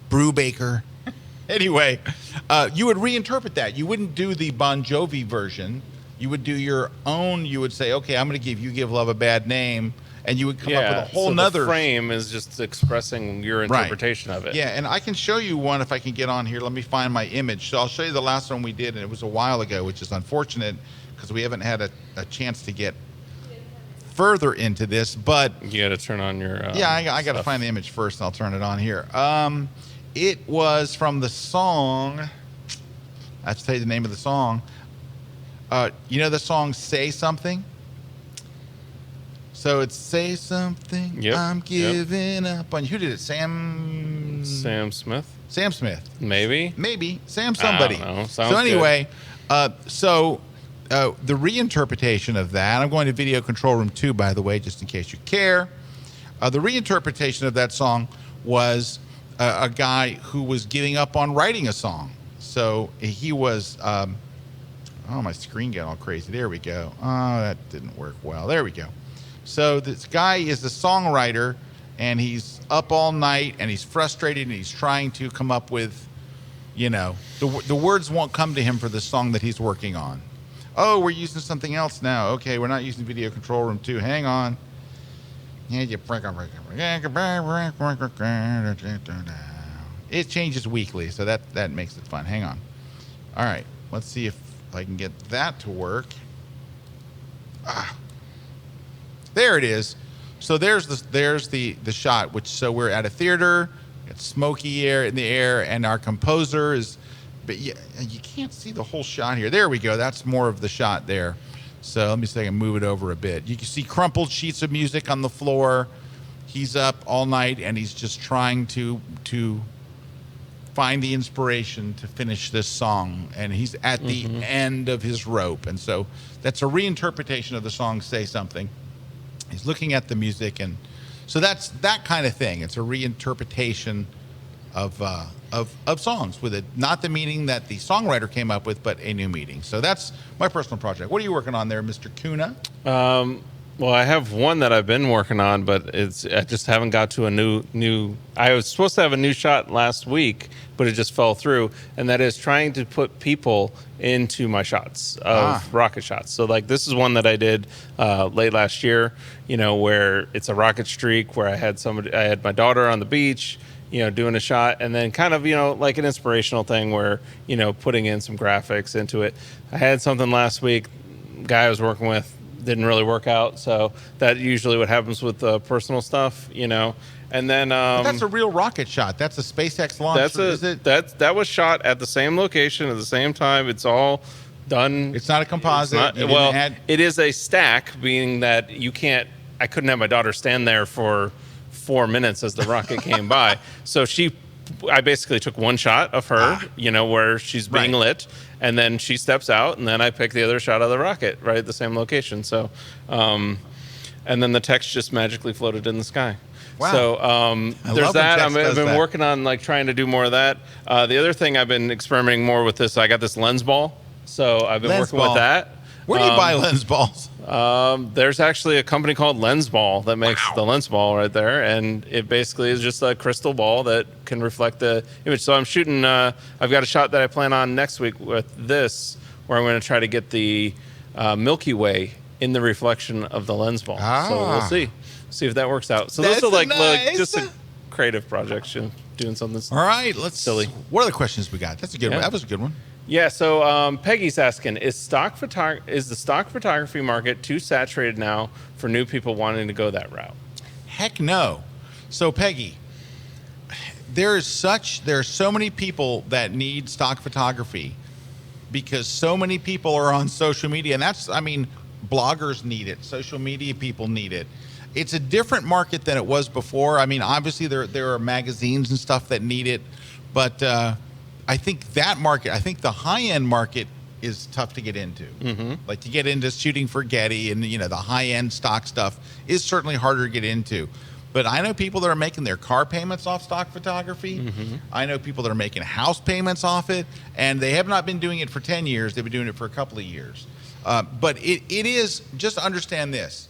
brew baker. Anyway, you would reinterpret that. You wouldn't do the Bon Jovi version. You would do your own. You would say, okay, I'm going to give You Give Love a Bad Name. And you would come up with a whole nother. The frame is just expressing your interpretation of it. Yeah, and I can show you one if I can get on here. Let me find my image. So I'll show you the last one we did, and it was a while ago, which is unfortunate because we haven't had a chance to get further into this. But you got to turn on your. I got to find the image first, and I'll turn it on here. It was from the song. I have to tell you the name of the song. You know the song "Say Something." So it's Say Something, I'm giving up on you. Who did it? Sam Smith? Sam Smith. Maybe. Sam somebody. I don't know. So anyway, the reinterpretation of that, I'm going to Video Control Room 2, by the way, just in case you care. The reinterpretation of that song was a guy who was giving up on writing a song. So he was, my screen got all crazy. There we go. Oh, that didn't work well. There we go. So this guy is a songwriter, and he's up all night, and he's frustrated, and he's trying to come up with, the words won't come to him for the song that he's working on. Oh, we're using something else now. Okay, we're not using Video Control Room 2. Hang on. It changes weekly, so that makes it fun. Hang on. All right, let's see if I can get that to work. There it is. So there's the shot, so we're at a theater, it's smoky air in the air, and our composer is, but you can't see the whole shot here. There we go. That's more of the shot there. So let me see if I can move it over a bit. You can see crumpled sheets of music on the floor. He's up all night, and he's just trying to find the inspiration to finish this song, and he's at the end of his rope. And so that's a reinterpretation of the song Say Something. He's looking at the music, and so that's that kind of thing. It's a reinterpretation of songs with it, not the meaning that the songwriter came up with, but a new meaning. So that's my personal project. What are you working on there, Mr. Kuna? Well, I have one that I've been working on, but I just haven't got to a new. I was supposed to have a new shot last week, but it just fell through, and that is trying to put people into my shots of rocket shots. So like this is one that I did late last year, where it's a rocket streak where I had my daughter on the beach, doing a shot, and then kind of, like an inspirational thing where, putting in some graphics into it. I had something last week, guy I was working with didn't really work out, so that usually what happens with personal stuff, And then but that's a real rocket shot. That's a SpaceX launch. That was shot at the same location at the same time. It's all done. It's not a composite. It is a stack, meaning that I couldn't have my daughter stand there for 4 minutes as the rocket came by. So she I basically took one shot of her, where she's being lit, and then she steps out, and then I pick the other shot of the rocket right at the same location. So, and then the text just magically floated in the sky. Wow. So there's that. I've been working on trying to do more of that. The other thing I've been experimenting more with this. I got this lens ball, so I've been working with that. Where do you buy lens balls? There's actually a company called Lens Ball that makes the lens ball right there, and it basically is just a crystal ball that can reflect the image. So I'm shooting. I've got a shot that I plan on next week with this, where I'm going to try to get the Milky Way in the reflection of the lens ball. So we'll see if that works out. So this is like just a creative project, doing something. All right, let's silly. What are the questions we got? That's a good one. That was a good one. Yeah, so Peggy's asking, is the stock photography market too saturated now for new people wanting to go that route? Heck no. So Peggy, there are so many people that need stock photography because so many people are on social media, and bloggers need it, social media people need it. It's a different market than it was before. I mean, obviously there are magazines and stuff that need it, but I think the high-end market is tough to get into. Mm-hmm. Like to get into shooting for Getty and, the high-end stock stuff is certainly harder to get into. But I know people that are making their car payments off stock photography. Mm-hmm. I know people that are making house payments off it, and they have not been doing it for 10 years. They've been doing it for a couple of years. But it is, just understand this.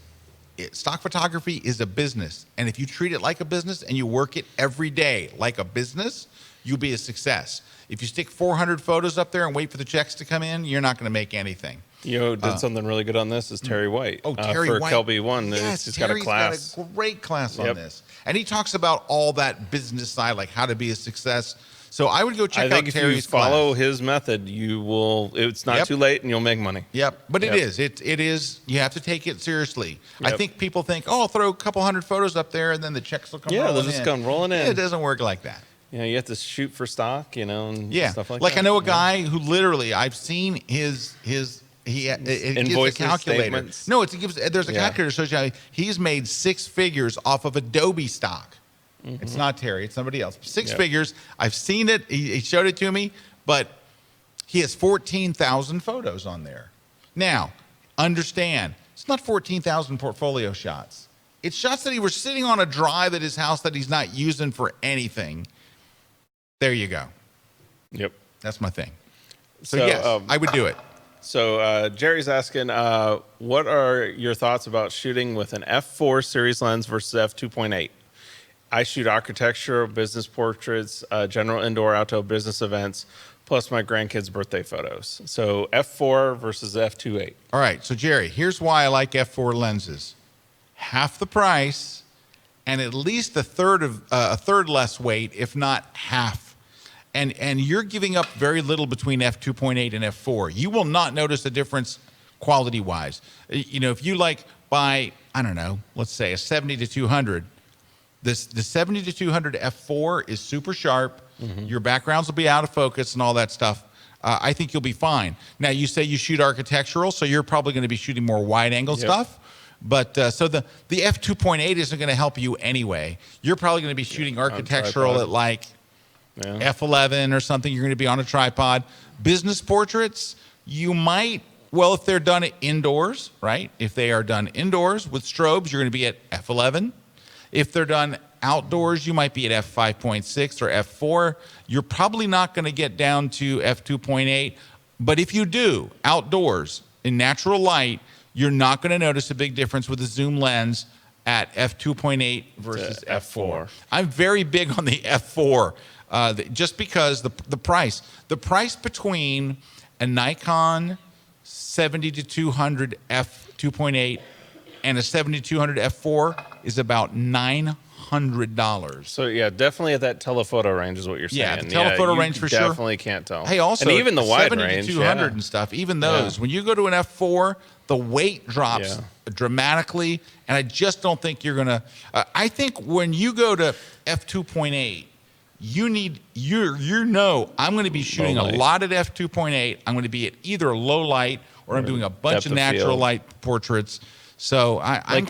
Stock photography is a business, and if you treat it like a business and you work it every day like a business, you'll be a success. If you stick 400 photos up there and wait for the checks to come in, you're not going to make anything. Did something really good on this is Terry White. Terry for White. Kelby 1. Yes, he's Terry's got a class. Got a great class on this. And he talks about all that business side, like how to be a success. So I would go check out Terry's class. If you follow his method, it's not too late and you'll make money. Yep. But it is. You have to take it seriously. Yep. I think people think, I'll throw a couple hundred photos up there and then the checks will come rolling in. Yeah, they'll just come rolling in. It doesn't work like that. Yeah, you have to shoot for stock, and stuff like that. Like I know a guy who literally, I've seen his it gives a calculator. Statements. No, there's a calculator shows you he's made 6 figures off of Adobe stock. Mm-hmm. It's not Terry, it's somebody else. 6 figures. I've seen it. He showed it to me, but he has 14,000 photos on there. Now, understand, it's not 14,000 portfolio shots. It's shots that he was sitting on a drive at his house that he's not using for anything. There you go. Yep. That's my thing. So yes, I would do it. So Jerry's asking, what are your thoughts about shooting with an f4 series lens versus f2.8? I shoot architecture, business portraits, general indoor, outdoor business events, plus my grandkids' birthday photos. So f4 versus f2.8. All right. So Jerry, here's why I like f4 lenses. Half the price and at least a third less weight, if not half. And you're giving up very little between f2.8 and f4. You will not notice a difference quality-wise. If you buy, I don't know, let's say a 70-200, the 70-200 f4 is super sharp. Mm-hmm. Your backgrounds will be out of focus and all that stuff. I think you'll be fine. Now, you say you shoot architectural, so you're probably going to be shooting more wide-angle stuff. But so the f2.8 isn't going to help you anyway. You're probably going to be shooting architectural at f11 or something. You're going to be on a tripod. Business portraits, you might, if they're done indoors, right? If they are done indoors with strobes, you're going to be at f11. If they're done outdoors, you might be at f5.6 or f4. You're probably not going to get down to f2.8. But if you do outdoors in natural light, you're not going to notice a big difference with a zoom lens at f2.8 versus f4. I'm very big on the f4. Just because the price between a Nikon 70-200 f2.8 and a 70-200 f4 is about $900. So yeah, definitely at that telephoto range is what you're saying. Yeah, the telephoto range for sure. Definitely can't tell. Hey, also, and even the wide range, 70-200 and stuff. Even those, when you go to an f4, the weight drops dramatically, and I just don't think you're gonna. I think when you go to f2.8. I'm going to be shooting a lot at f2.8. I'm going to be at either low light or I'm doing a bunch of natural light portraits. So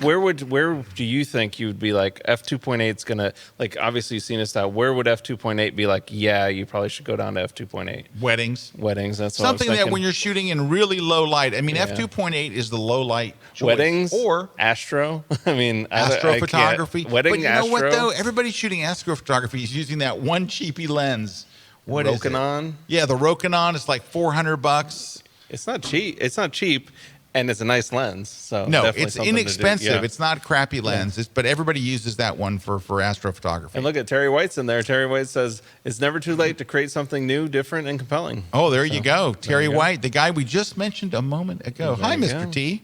where do you think you would be like f2.8 is gonna, like, obviously you've seen this out, where would f2.8 be like, yeah, you probably should go down to f2.8? Weddings, that's something what I was that when you're shooting in really low light. I mean, f2.8 is the low light choice. Weddings or astro. I mean, astrophotography. Wedding, but you astro. know what though? Everybody's shooting astrophotography is using that one cheapy lens. What is it? Rokinon? Yeah, the Rokinon is like $400. It's not cheap. It's not cheap. And it's a nice lens, so no, definitely it's something inexpensive. To do. Yeah. It's not a crappy lens, but everybody uses that one for astrophotography. And look at Terry White's in there. Terry White says it's never too late to create something new, different, and compelling. Oh, there you go, Terry White, the guy we just mentioned a moment ago. Hi, Mr. T.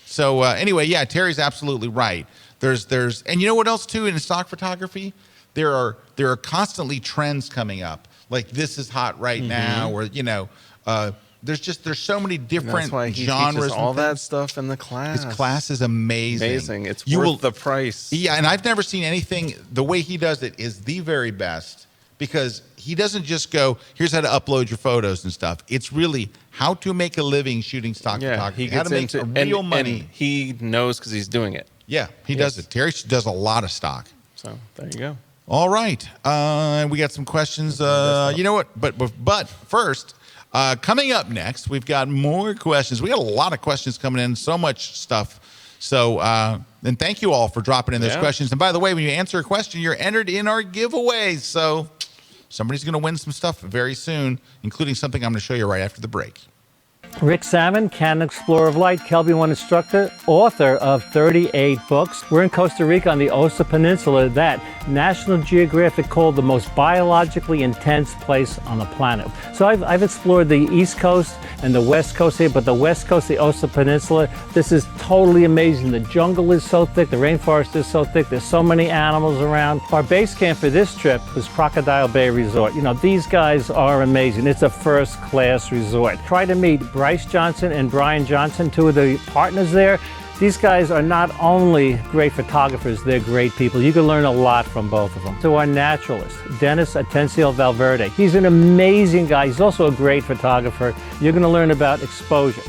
So anyway, yeah, Terry's absolutely right. There's, and you know what else too in stock photography? There are constantly trends coming up. Like this is hot right now, or there's so many different that's why he genres. Teaches all that stuff in the class. His class is amazing. It's worth the price. Yeah, and I've never seen anything. The way he does it is the very best because he doesn't just go, "Here's how to upload your photos and stuff." It's really how to make a living shooting stock photography. He gets how to make real money. And he knows because he's doing it. Yeah, he does it. Terry does a lot of stock. So there you go. All right, we got some questions. You know what? But first. Coming up next, we've got more questions. We got a lot of questions coming in, so much stuff. So, and thank you all for dropping in those questions. And by the way, when you answer a question, you're entered in our giveaways. So somebody's going to win some stuff very soon, including something I'm going to show you right after the break. Rick Salmon, Canon Explorer of Light, Kelby 1 instructor, author of 38 books. We're in Costa Rica on the Osa Peninsula that National Geographic called the most biologically intense place on the planet. So I've explored the East Coast and the West Coast here, but the West Coast, the Osa Peninsula, this is totally amazing. The jungle is so thick, the rainforest is so thick, there's so many animals around. Our base camp for this trip was Crocodile Bay Resort. You know, these guys are amazing. It's a first-class resort. Try to meet Bryce Johnson and Brian Johnson, two of the partners there. These guys are not only great photographers, they're great people. You can learn a lot from both of them. So our naturalist, Dennis Atencio Valverde. He's an amazing guy. He's also a great photographer. You're going to learn about exposure.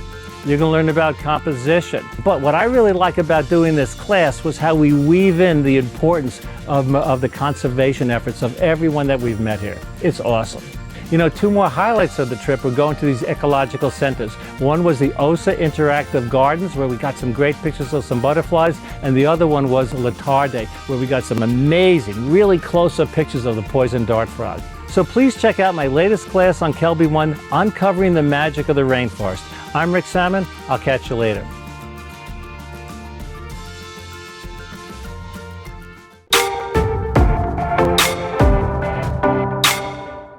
You're going to learn about composition. But what I really like about doing this class was how we weave in the importance of the conservation efforts of everyone that we've met here. It's awesome. You know, two more highlights of the trip were going to these ecological centers. One was the Osa Interactive Gardens, where we got some great pictures of some butterflies, and the other one was Latarde, where we got some amazing, really close-up pictures of the poison dart frog. So please check out my latest class on Kelby 1, Uncovering the Magic of the Rainforest. I'm Rick Salmon. I'll catch you later.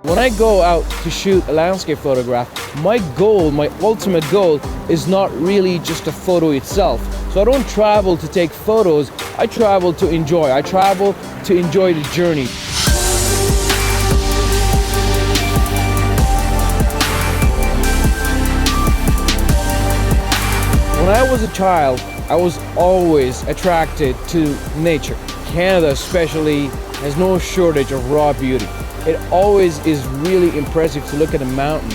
When I go out to shoot a landscape photograph, my goal, my ultimate goal, is not really just a photo itself. So I don't travel to take photos, I travel to enjoy. I travel to enjoy the journey. When I was a child, I was always attracted to nature. Canada especially has no shortage of raw beauty. It always is really impressive to look at a mountain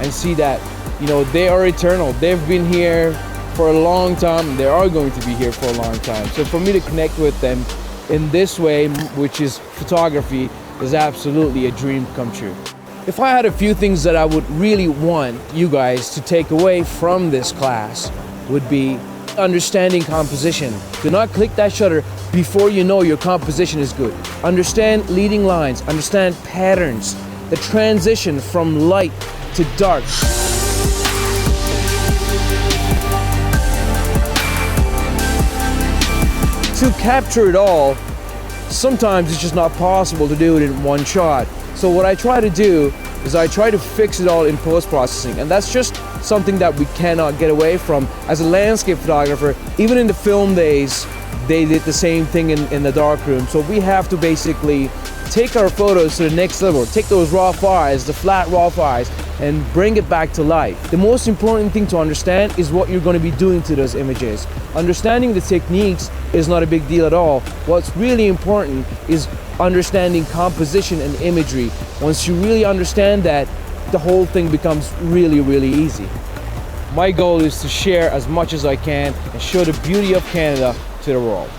and see that, you know, they are eternal. They've been here for a long time and they are going to be here for a long time. So for me to connect with them in this way, which is photography, is absolutely a dream come true. If I had a few things that I would really want you guys to take away from this class, would be understanding composition. Do not click that shutter before you know your composition is good. Understand leading lines, understand patterns, the transition from light to dark. To capture it all, sometimes it's just not possible to do it in one shot. So what I try to do is I try to fix it all in post-processing, and that's just something that we cannot get away from. As a landscape photographer, even in the film days, they did the same thing in the darkroom. So we have to basically take our photos to the next level, take those raw files, the flat raw files, and bring it back to life. The most important thing to understand is what you're going to be doing to those images. Understanding the techniques is not a big deal at all. What's really important is understanding composition and imagery. Once you really understand that, the whole thing becomes really, really easy. My goal is to share as much as I can and show the beauty of Canada to the world.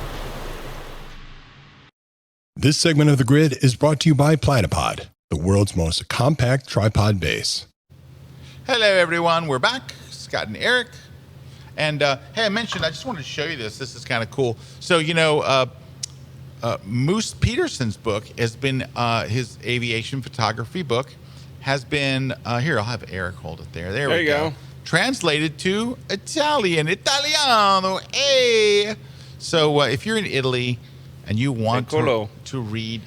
This segment of The Grid is brought to you by Platypod, the world's most compact tripod base. Hello, everyone. We're back. Scott and Erik. And hey, I mentioned, I just wanted to show you this. This is kind of cool. So, Moose Peterson's book has been, his aviation photography book has been, here, I'll have Erik hold it there. There we go. Translated to Italiano. Hey! So if you're in Italy and you want to read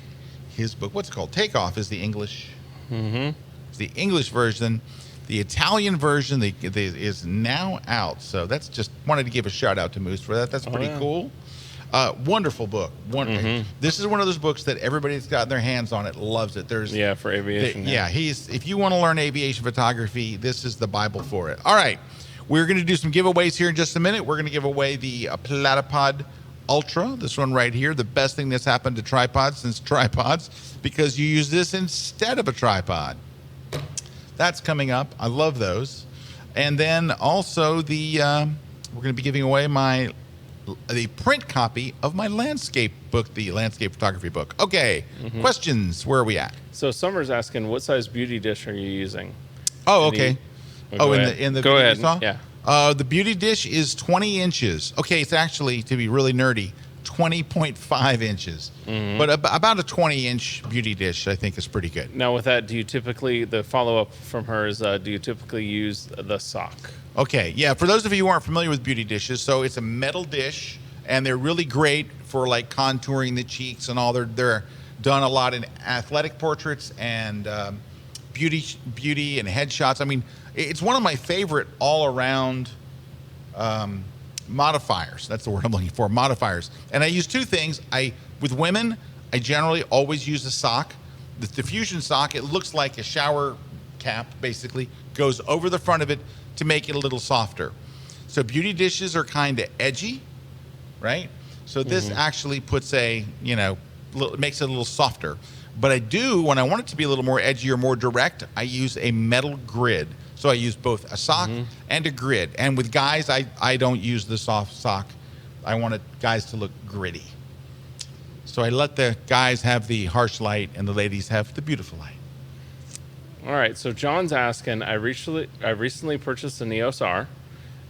his book, what's it called? Takeoff is the English. Mm-hmm. It's the English version. The Italian version is now out. So that's just wanted to give a shout out to Moose for that. That's pretty cool. Wonderful book. This is one of those books that everybody's gotten their hands on it loves it. There's for aviation. If you want to learn aviation photography, this is the Bible for it. All right, we're going to do some giveaways here in just a minute. We're going to give away the Platypod Ultra, this one right here, the best thing that's happened to tripods since tripods, because you use this instead of a tripod. That's coming up. I love those. And then also we're going to be giving away the print copy of my landscape book, the landscape photography book. Okay, questions. Where are we at? So Summer's asking, what size beauty dish are you using? Oh, okay. Go ahead. Go ahead. Yeah. The beauty dish is 20 inches. Okay, it's actually, to be really nerdy, 20.5 inches. But about a 20-inch beauty dish, I think, is pretty good. Now, with that, do you typically, the follow-up from her is, do you typically use the sock? Okay, yeah, for those of you who aren't familiar with beauty dishes, so it's a metal dish, and they're really great for, like, contouring the cheeks and all. They're done a lot in athletic portraits and beauty and headshots. I mean, it's one of my favorite all-around modifiers. That's the word I'm looking for, modifiers. And I use two things. With women, I generally always use a sock. The diffusion sock, it looks like a shower cap, basically, goes over the front of it to make it a little softer. So beauty dishes are kind of edgy, right? So this actually puts makes it a little softer. But when I want it to be a little more edgy or more direct, I use a metal grid. So I use both a sock and a grid. And with guys, I don't use the soft sock. I want guys to look gritty. So I let the guys have the harsh light and the ladies have the beautiful light. All right, so John's asking, I recently purchased a EOS R,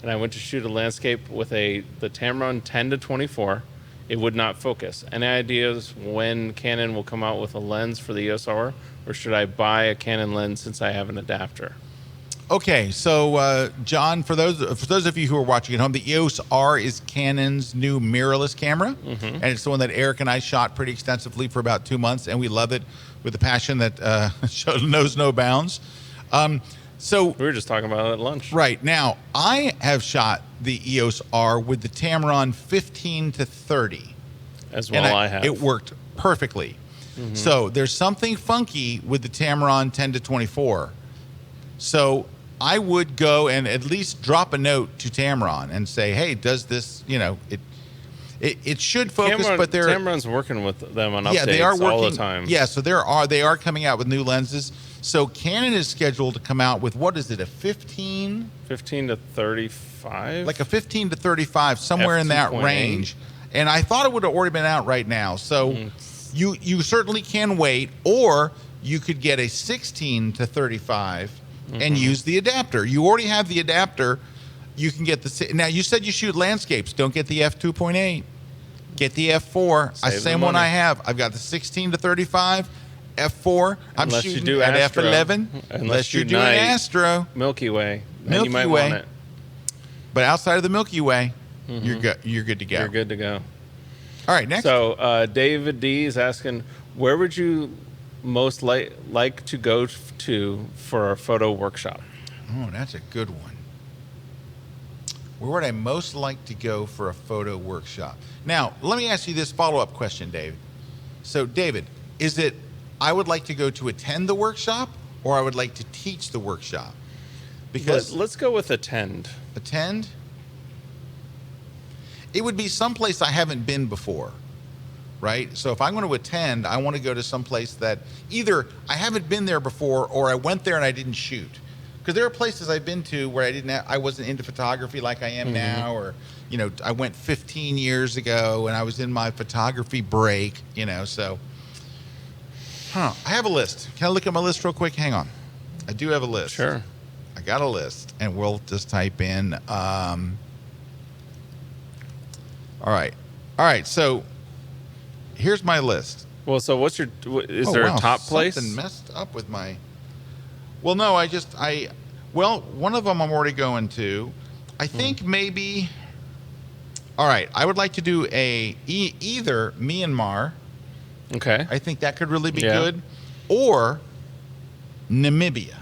and I went to shoot a landscape with the Tamron 10-24. It would not focus. Any ideas when Canon will come out with a lens for the EOS R, or should I buy a Canon lens since I have an adapter? Okay, so John, for those of you who are watching at home, the EOS R is Canon's new mirrorless camera, and it's the one that Erik and I shot pretty extensively for about 2 months, and we love it with a passion that knows no bounds. So we were just talking about it at lunch. Right. Now, I have shot the EOS R with the Tamron 15-30. As well, I have. It worked perfectly. So there's something funky with the Tamron 10-24. So I would go and at least drop a note to Tamron and say, hey, does this, it should focus, but Tamron's working with them on updates they are working, all the time. Yeah, so they are coming out with new lenses. So Canon is scheduled to come out with, what is it, a 15? 15-35? Like a 15-35, somewhere in that range. And I thought it would have already been out right now. So you certainly can wait, or you could get a 16-35 and use the adapter. You already have the adapter. You can get now you said you shoot landscapes. Don't get the f2.8. Get the f4. Same one I have. I've got the 16-35 f4. I'm unless shooting you do at Astro. f11. Unless you're doing Astro. Milky Way. Milky you might Way. want it. But outside of the Milky Way, you're good. You're good to go. You're good to go. All right, next. So David D is asking, where would you most like to go to for a photo workshop? Oh, that's a good one. Where would I most like to go for a photo workshop? Now, let me ask you this follow-up question, David. So, David, is it I would like to go to attend the workshop, or I would like to teach the workshop? Because let's go with attend. Attend? It would be someplace I haven't been before, right? So if I'm going to attend, I want to go to someplace that either I haven't been there before or I went there and I didn't shoot. because there are places I've been to where I wasn't into photography like I am now, or I went 15 years ago and I was in my photography break, so. I have a list. Can I look at my list real quick? Hang on. I do have a list. Sure. I got a list, and we'll just type in. All right. So here's my list. Well, so what's your? Is there a top place? Something messed up with my. Well, no. One of them I'm already going to. I think maybe. All right. I would like to do either Myanmar. Okay. I think that could really be good, or Namibia.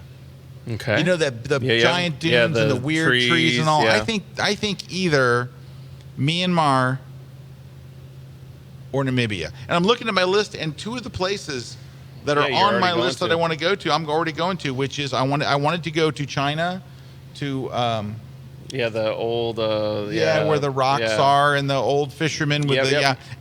Okay. The giant dunes and the weird trees and all. Yeah. I think either Myanmar or Namibia. And I'm looking at my list, and two of the places that are on my list that I want to go to, I'm already going to, which is I wanted to go to China, to the old where the rocks are, and the old fishermen with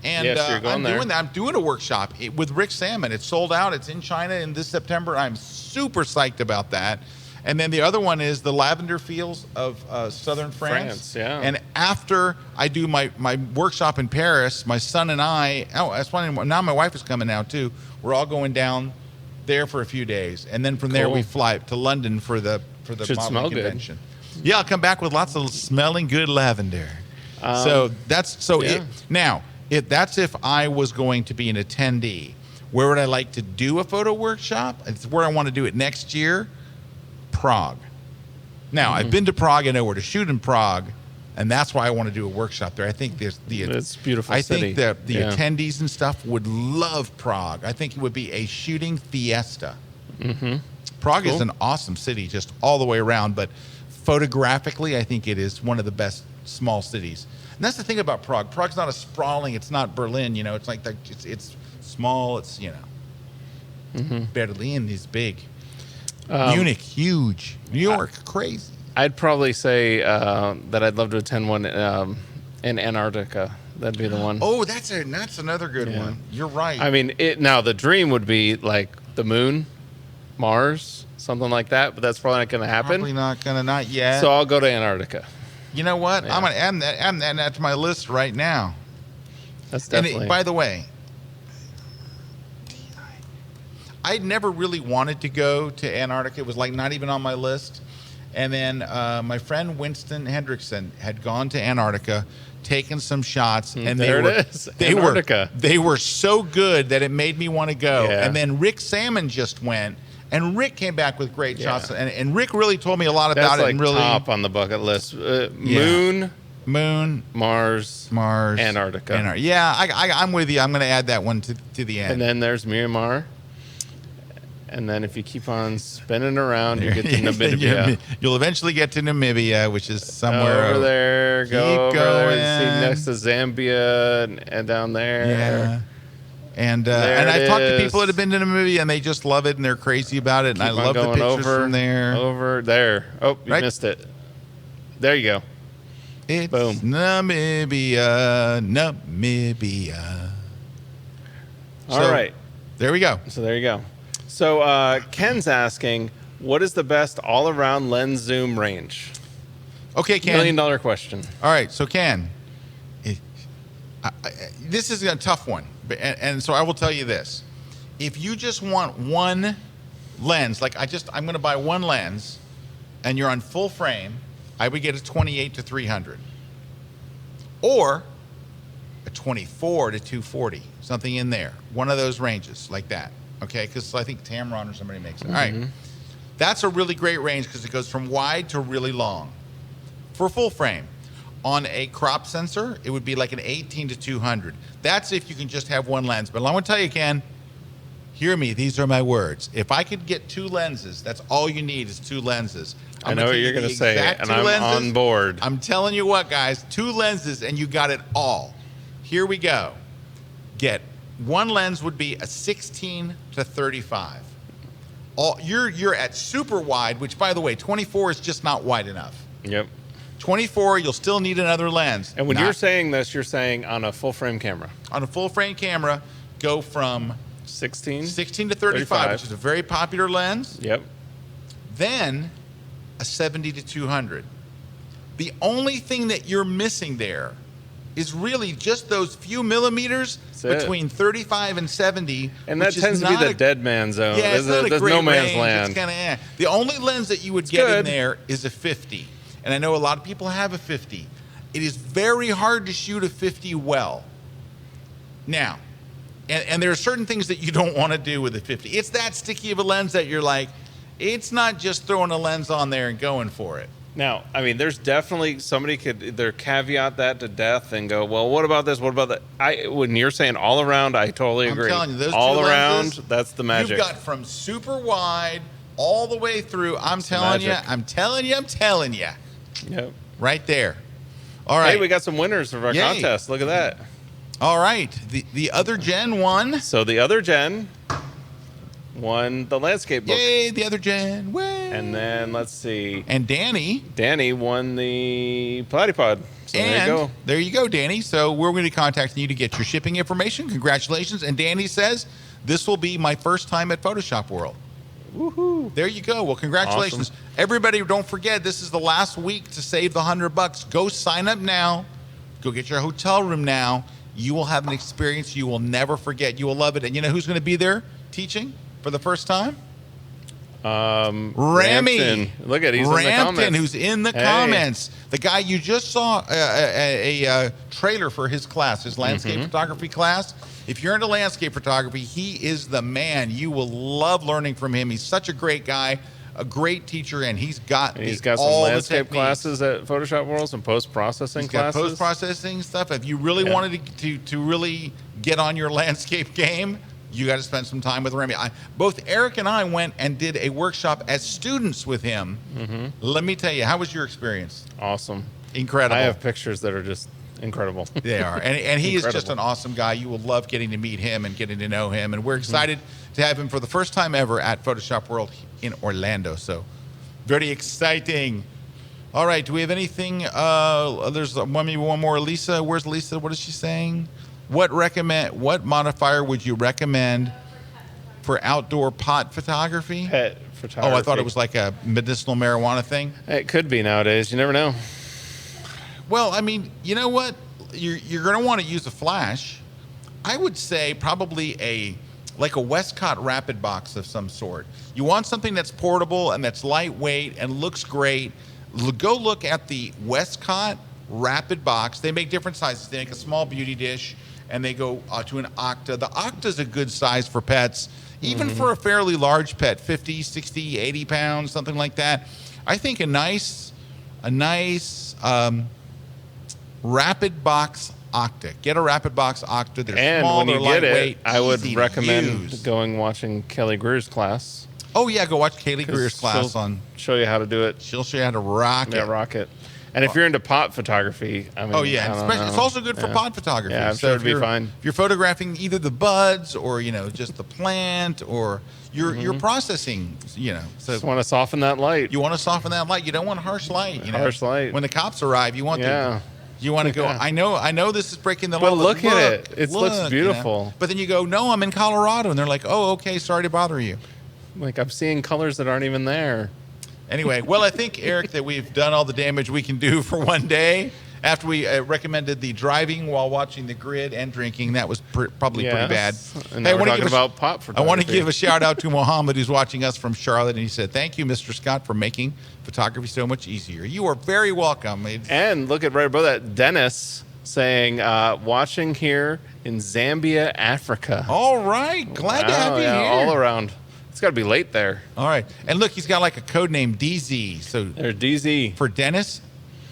and so you're going doing that. I'm doing a workshop with Rick Salmon. It's sold out. It's in China in this September. I'm super psyched about that. And then the other one is the lavender fields of southern France. And after I do my workshop in Paris, my son and I, that's funny, now my wife is coming now too. We're all going down there for a few days. And then from there we fly to London for the modeling convention. Good. Yeah, I'll come back with lots of smelling good lavender. That's if I was going to be an attendee. Where would I like to do a photo workshop? It's where I want to do it next year. Prague. Now, I've been to Prague. I know where to shoot in Prague, and that's why I want to do a workshop there. I think it's beautiful. I think that the attendees and stuff would love Prague. I think it would be a shooting fiesta. Prague is an awesome city, just all the way around, but photographically, I think it is one of the best small cities. And that's the thing about Prague. Prague's not a sprawling. It's not Berlin. It's like it's small. It's Berlin is big. Munich, huge. New York, crazy. I'd probably say that I'd love to attend one in Antarctica. That'd be the one. Oh, that's another good one. You're right. I mean, now the dream would be like the moon, Mars, something like that. But that's probably not going to happen. Not yet. So I'll go to Antarctica. You know what? Yeah. I'm going to add that to my list right now. That's definitely. By the way, I'd never really wanted to go to Antarctica. It was like not even on my list. And then my friend Winston Hendrickson had gone to Antarctica, taken some shots, and they were so good that it made me want to go. Yeah. And then Rick Salmon just went, and Rick came back with great shots. And Rick really told me a lot about it. That's and really top on the bucket list. Moon, Mars, Antarctica. I'm with you. I'm going to add that one to the end. And then there's Myanmar. And then if you keep on spinning around, you get to Namibia. You'll eventually get to Namibia, which is somewhere over there. Go over there, see next to Zambia and down there. Yeah. And I've talked to people that have been to Namibia, and they just love it, and they're crazy about it. And I love the pictures from there. Over there. Oh, you missed it. There you go. It's boom. Namibia. All right. There we go. So there you go. So Ken's asking, what is the best all-around lens zoom range? Okay, Ken. $1 million question. All right, so Ken, this is a tough one, and so I will tell you this: if you just want one lens, like I'm going to buy one lens, and you're on full frame, I would get a 28 to 300, or a 24 to 240, something in there, one of those ranges like that. Okay, because I think Tamron or somebody makes it. All right, that's a really great range because it goes from wide to really long. For full frame, on a crop sensor, it would be like an 18 to 200. That's if you can just have one lens. But I want to tell you, Ken, hear me. These are my words. If I could get two lenses, that's all you need is two lenses. I know what you're going to say, and I'm on board. I'm telling you what, guys, two lenses and you got it all. Here we go. One lens would be a 16 to 35. You're at super wide, which, by the way, 24 is just not wide enough. Yep. 24, you'll still need another lens. And when you're saying this, you're saying on a full frame camera. On a full frame camera, go from 16 to 35, which is a very popular lens. Yep. Then a 70 to 200. The only thing that you're missing there is really just those few millimeters between 35 and 70. And that tends to be the dead man zone. Yeah, there's no man's land. It's kind of The only lens that you would get in there is a 50. And I know a lot of people have a 50. It is very hard to shoot a 50 well. Now, and there are certain things that you don't want to do with a 50. It's that sticky of a lens that you're like, it's not just throwing a lens on there and going for it. Now, I mean, there's definitely somebody could either caveat that to death and go, well, what about this? What about that? When you're saying all around, I totally agree. I'm telling you, those all two around, lenses, that's the magic. You've got from super wide all the way through. I'm telling you. Yep. Right there. All right. Hey, we got some winners of our contest. Look at that. All right. The other gen won. So the other gen won the landscape book. Yay, the other gen. Way. And then let's see. And Danny won the Platypod. So there you go, Danny. So we're going to be contacting you to get your shipping information. Congratulations. And Danny says, this will be my first time at Photoshop World. Woohoo. There you go. Well, congratulations. Awesome. Everybody, don't forget, this is the last week to save the $100. Go sign up now. Go get your hotel room now. You will have an experience you will never forget. You will love it. And you know who's going to be there teaching for the first time? Rami. Rampton. Look at he's in the comments. Who's in the comments. The guy you just saw a trailer for his class, his landscape photography class. If you're into landscape photography, he is the man. You will love learning from him. He's such a great guy, a great teacher, and he's got some landscape classes at Photoshop World, some post-processing classes. He's got post-processing stuff. If you really wanted to really get on your landscape game, you got to spend some time with Remy. Both Erik and I went and did a workshop as students with him. Let me tell you, how was your experience? Awesome. Incredible. I have pictures that are just incredible. They are. And he is just an awesome guy. You will love getting to meet him and getting to know him. And we're excited to have him for the first time ever at Photoshop World in Orlando. So very exciting. All right. Do we have anything? There's maybe one more. Lisa. Where's Lisa? What is she saying? What modifier would you recommend for outdoor pot photography? Pet photography. Oh, I thought it was like a medicinal marijuana thing. It could be nowadays. You never know. Well, I mean, you know what? You're going to want to use a flash. I would say probably a Westcott Rapid Box of some sort. You want something that's portable and that's lightweight and looks great. Go look at the Westcott Rapid Box. They make different sizes. They make a small beauty dish, and they go to an Octa. The Octa is a good size for pets, even for a fairly large pet, 50, 60, 80 pounds, something like that. I think a nice Rapid Box Octa. Get a Rapid Box Octa. They're small, they're lightweight, I would recommend watching Kelly Greer's class. Oh yeah, go watch Kelly Greer's class show you how to do it. She'll show you how to rock it. Yeah, rock it. And if you're into pot photography, I mean, it's also good for pod photography. Yeah, I'm sure it'd be fine. If you're photographing either the buds or just the plant, or you're processing, so just want to soften that light. You want to soften that light. You don't want harsh light. Harsh light. When the cops arrive, you want to go. I know this is breaking the law. But look at it. It looks beautiful. But then you go, no, I'm in Colorado, and they're like, oh, okay, sorry to bother you. Like, I'm seeing colors that aren't even there. Anyway, well, I think, Erik, that we've done all the damage we can do for one day. After we recommended the driving while watching the grid and drinking, that was probably pretty bad. And now we're talking about pot photography. I want to give a shout out to Mohammed, who's watching us from Charlotte, and he said, "Thank you, Mr. Scott, for making photography so much easier." You are very welcome. And look at right above that, Dennis saying, watching here in Zambia, Africa. All right, glad to have you here. All around. It's got to be late there. All right. And look, he's got like a code name, DZ. So there's DZ. For Dennis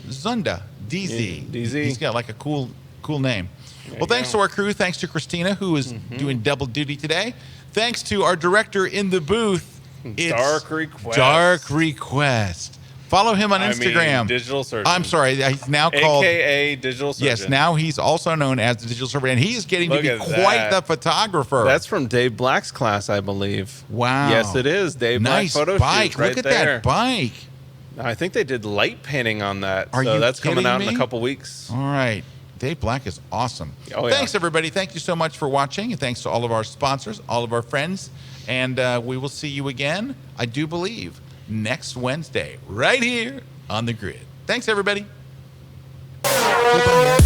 Zunda, DZ. DZ. He's got like a cool name. Well, thanks to our crew. Thanks to Christina, who is doing double duty today. Thanks to our director in the booth. It's Dark Request. Follow him on Instagram. Digital Surgeon. I'm sorry. He's now called AKA Digital Surgeon. Yes, now he's also known as the Digital Surgeon, and he is getting to be quite the photographer. That's from Dave Black's class, I believe. Wow. Yes, it is. Dave Black photo bike. shoot right Look at there. that bike. I think they did light painting on that. Are you that's coming out kidding me? in a couple weeks. All right. Dave Black is awesome. Oh, thanks, everybody. Thank you so much for watching, and thanks to all of our sponsors, all of our friends, and we will see you again, I do believe, next Wednesday right here on The Grid. Thanks, everybody. Goodbye.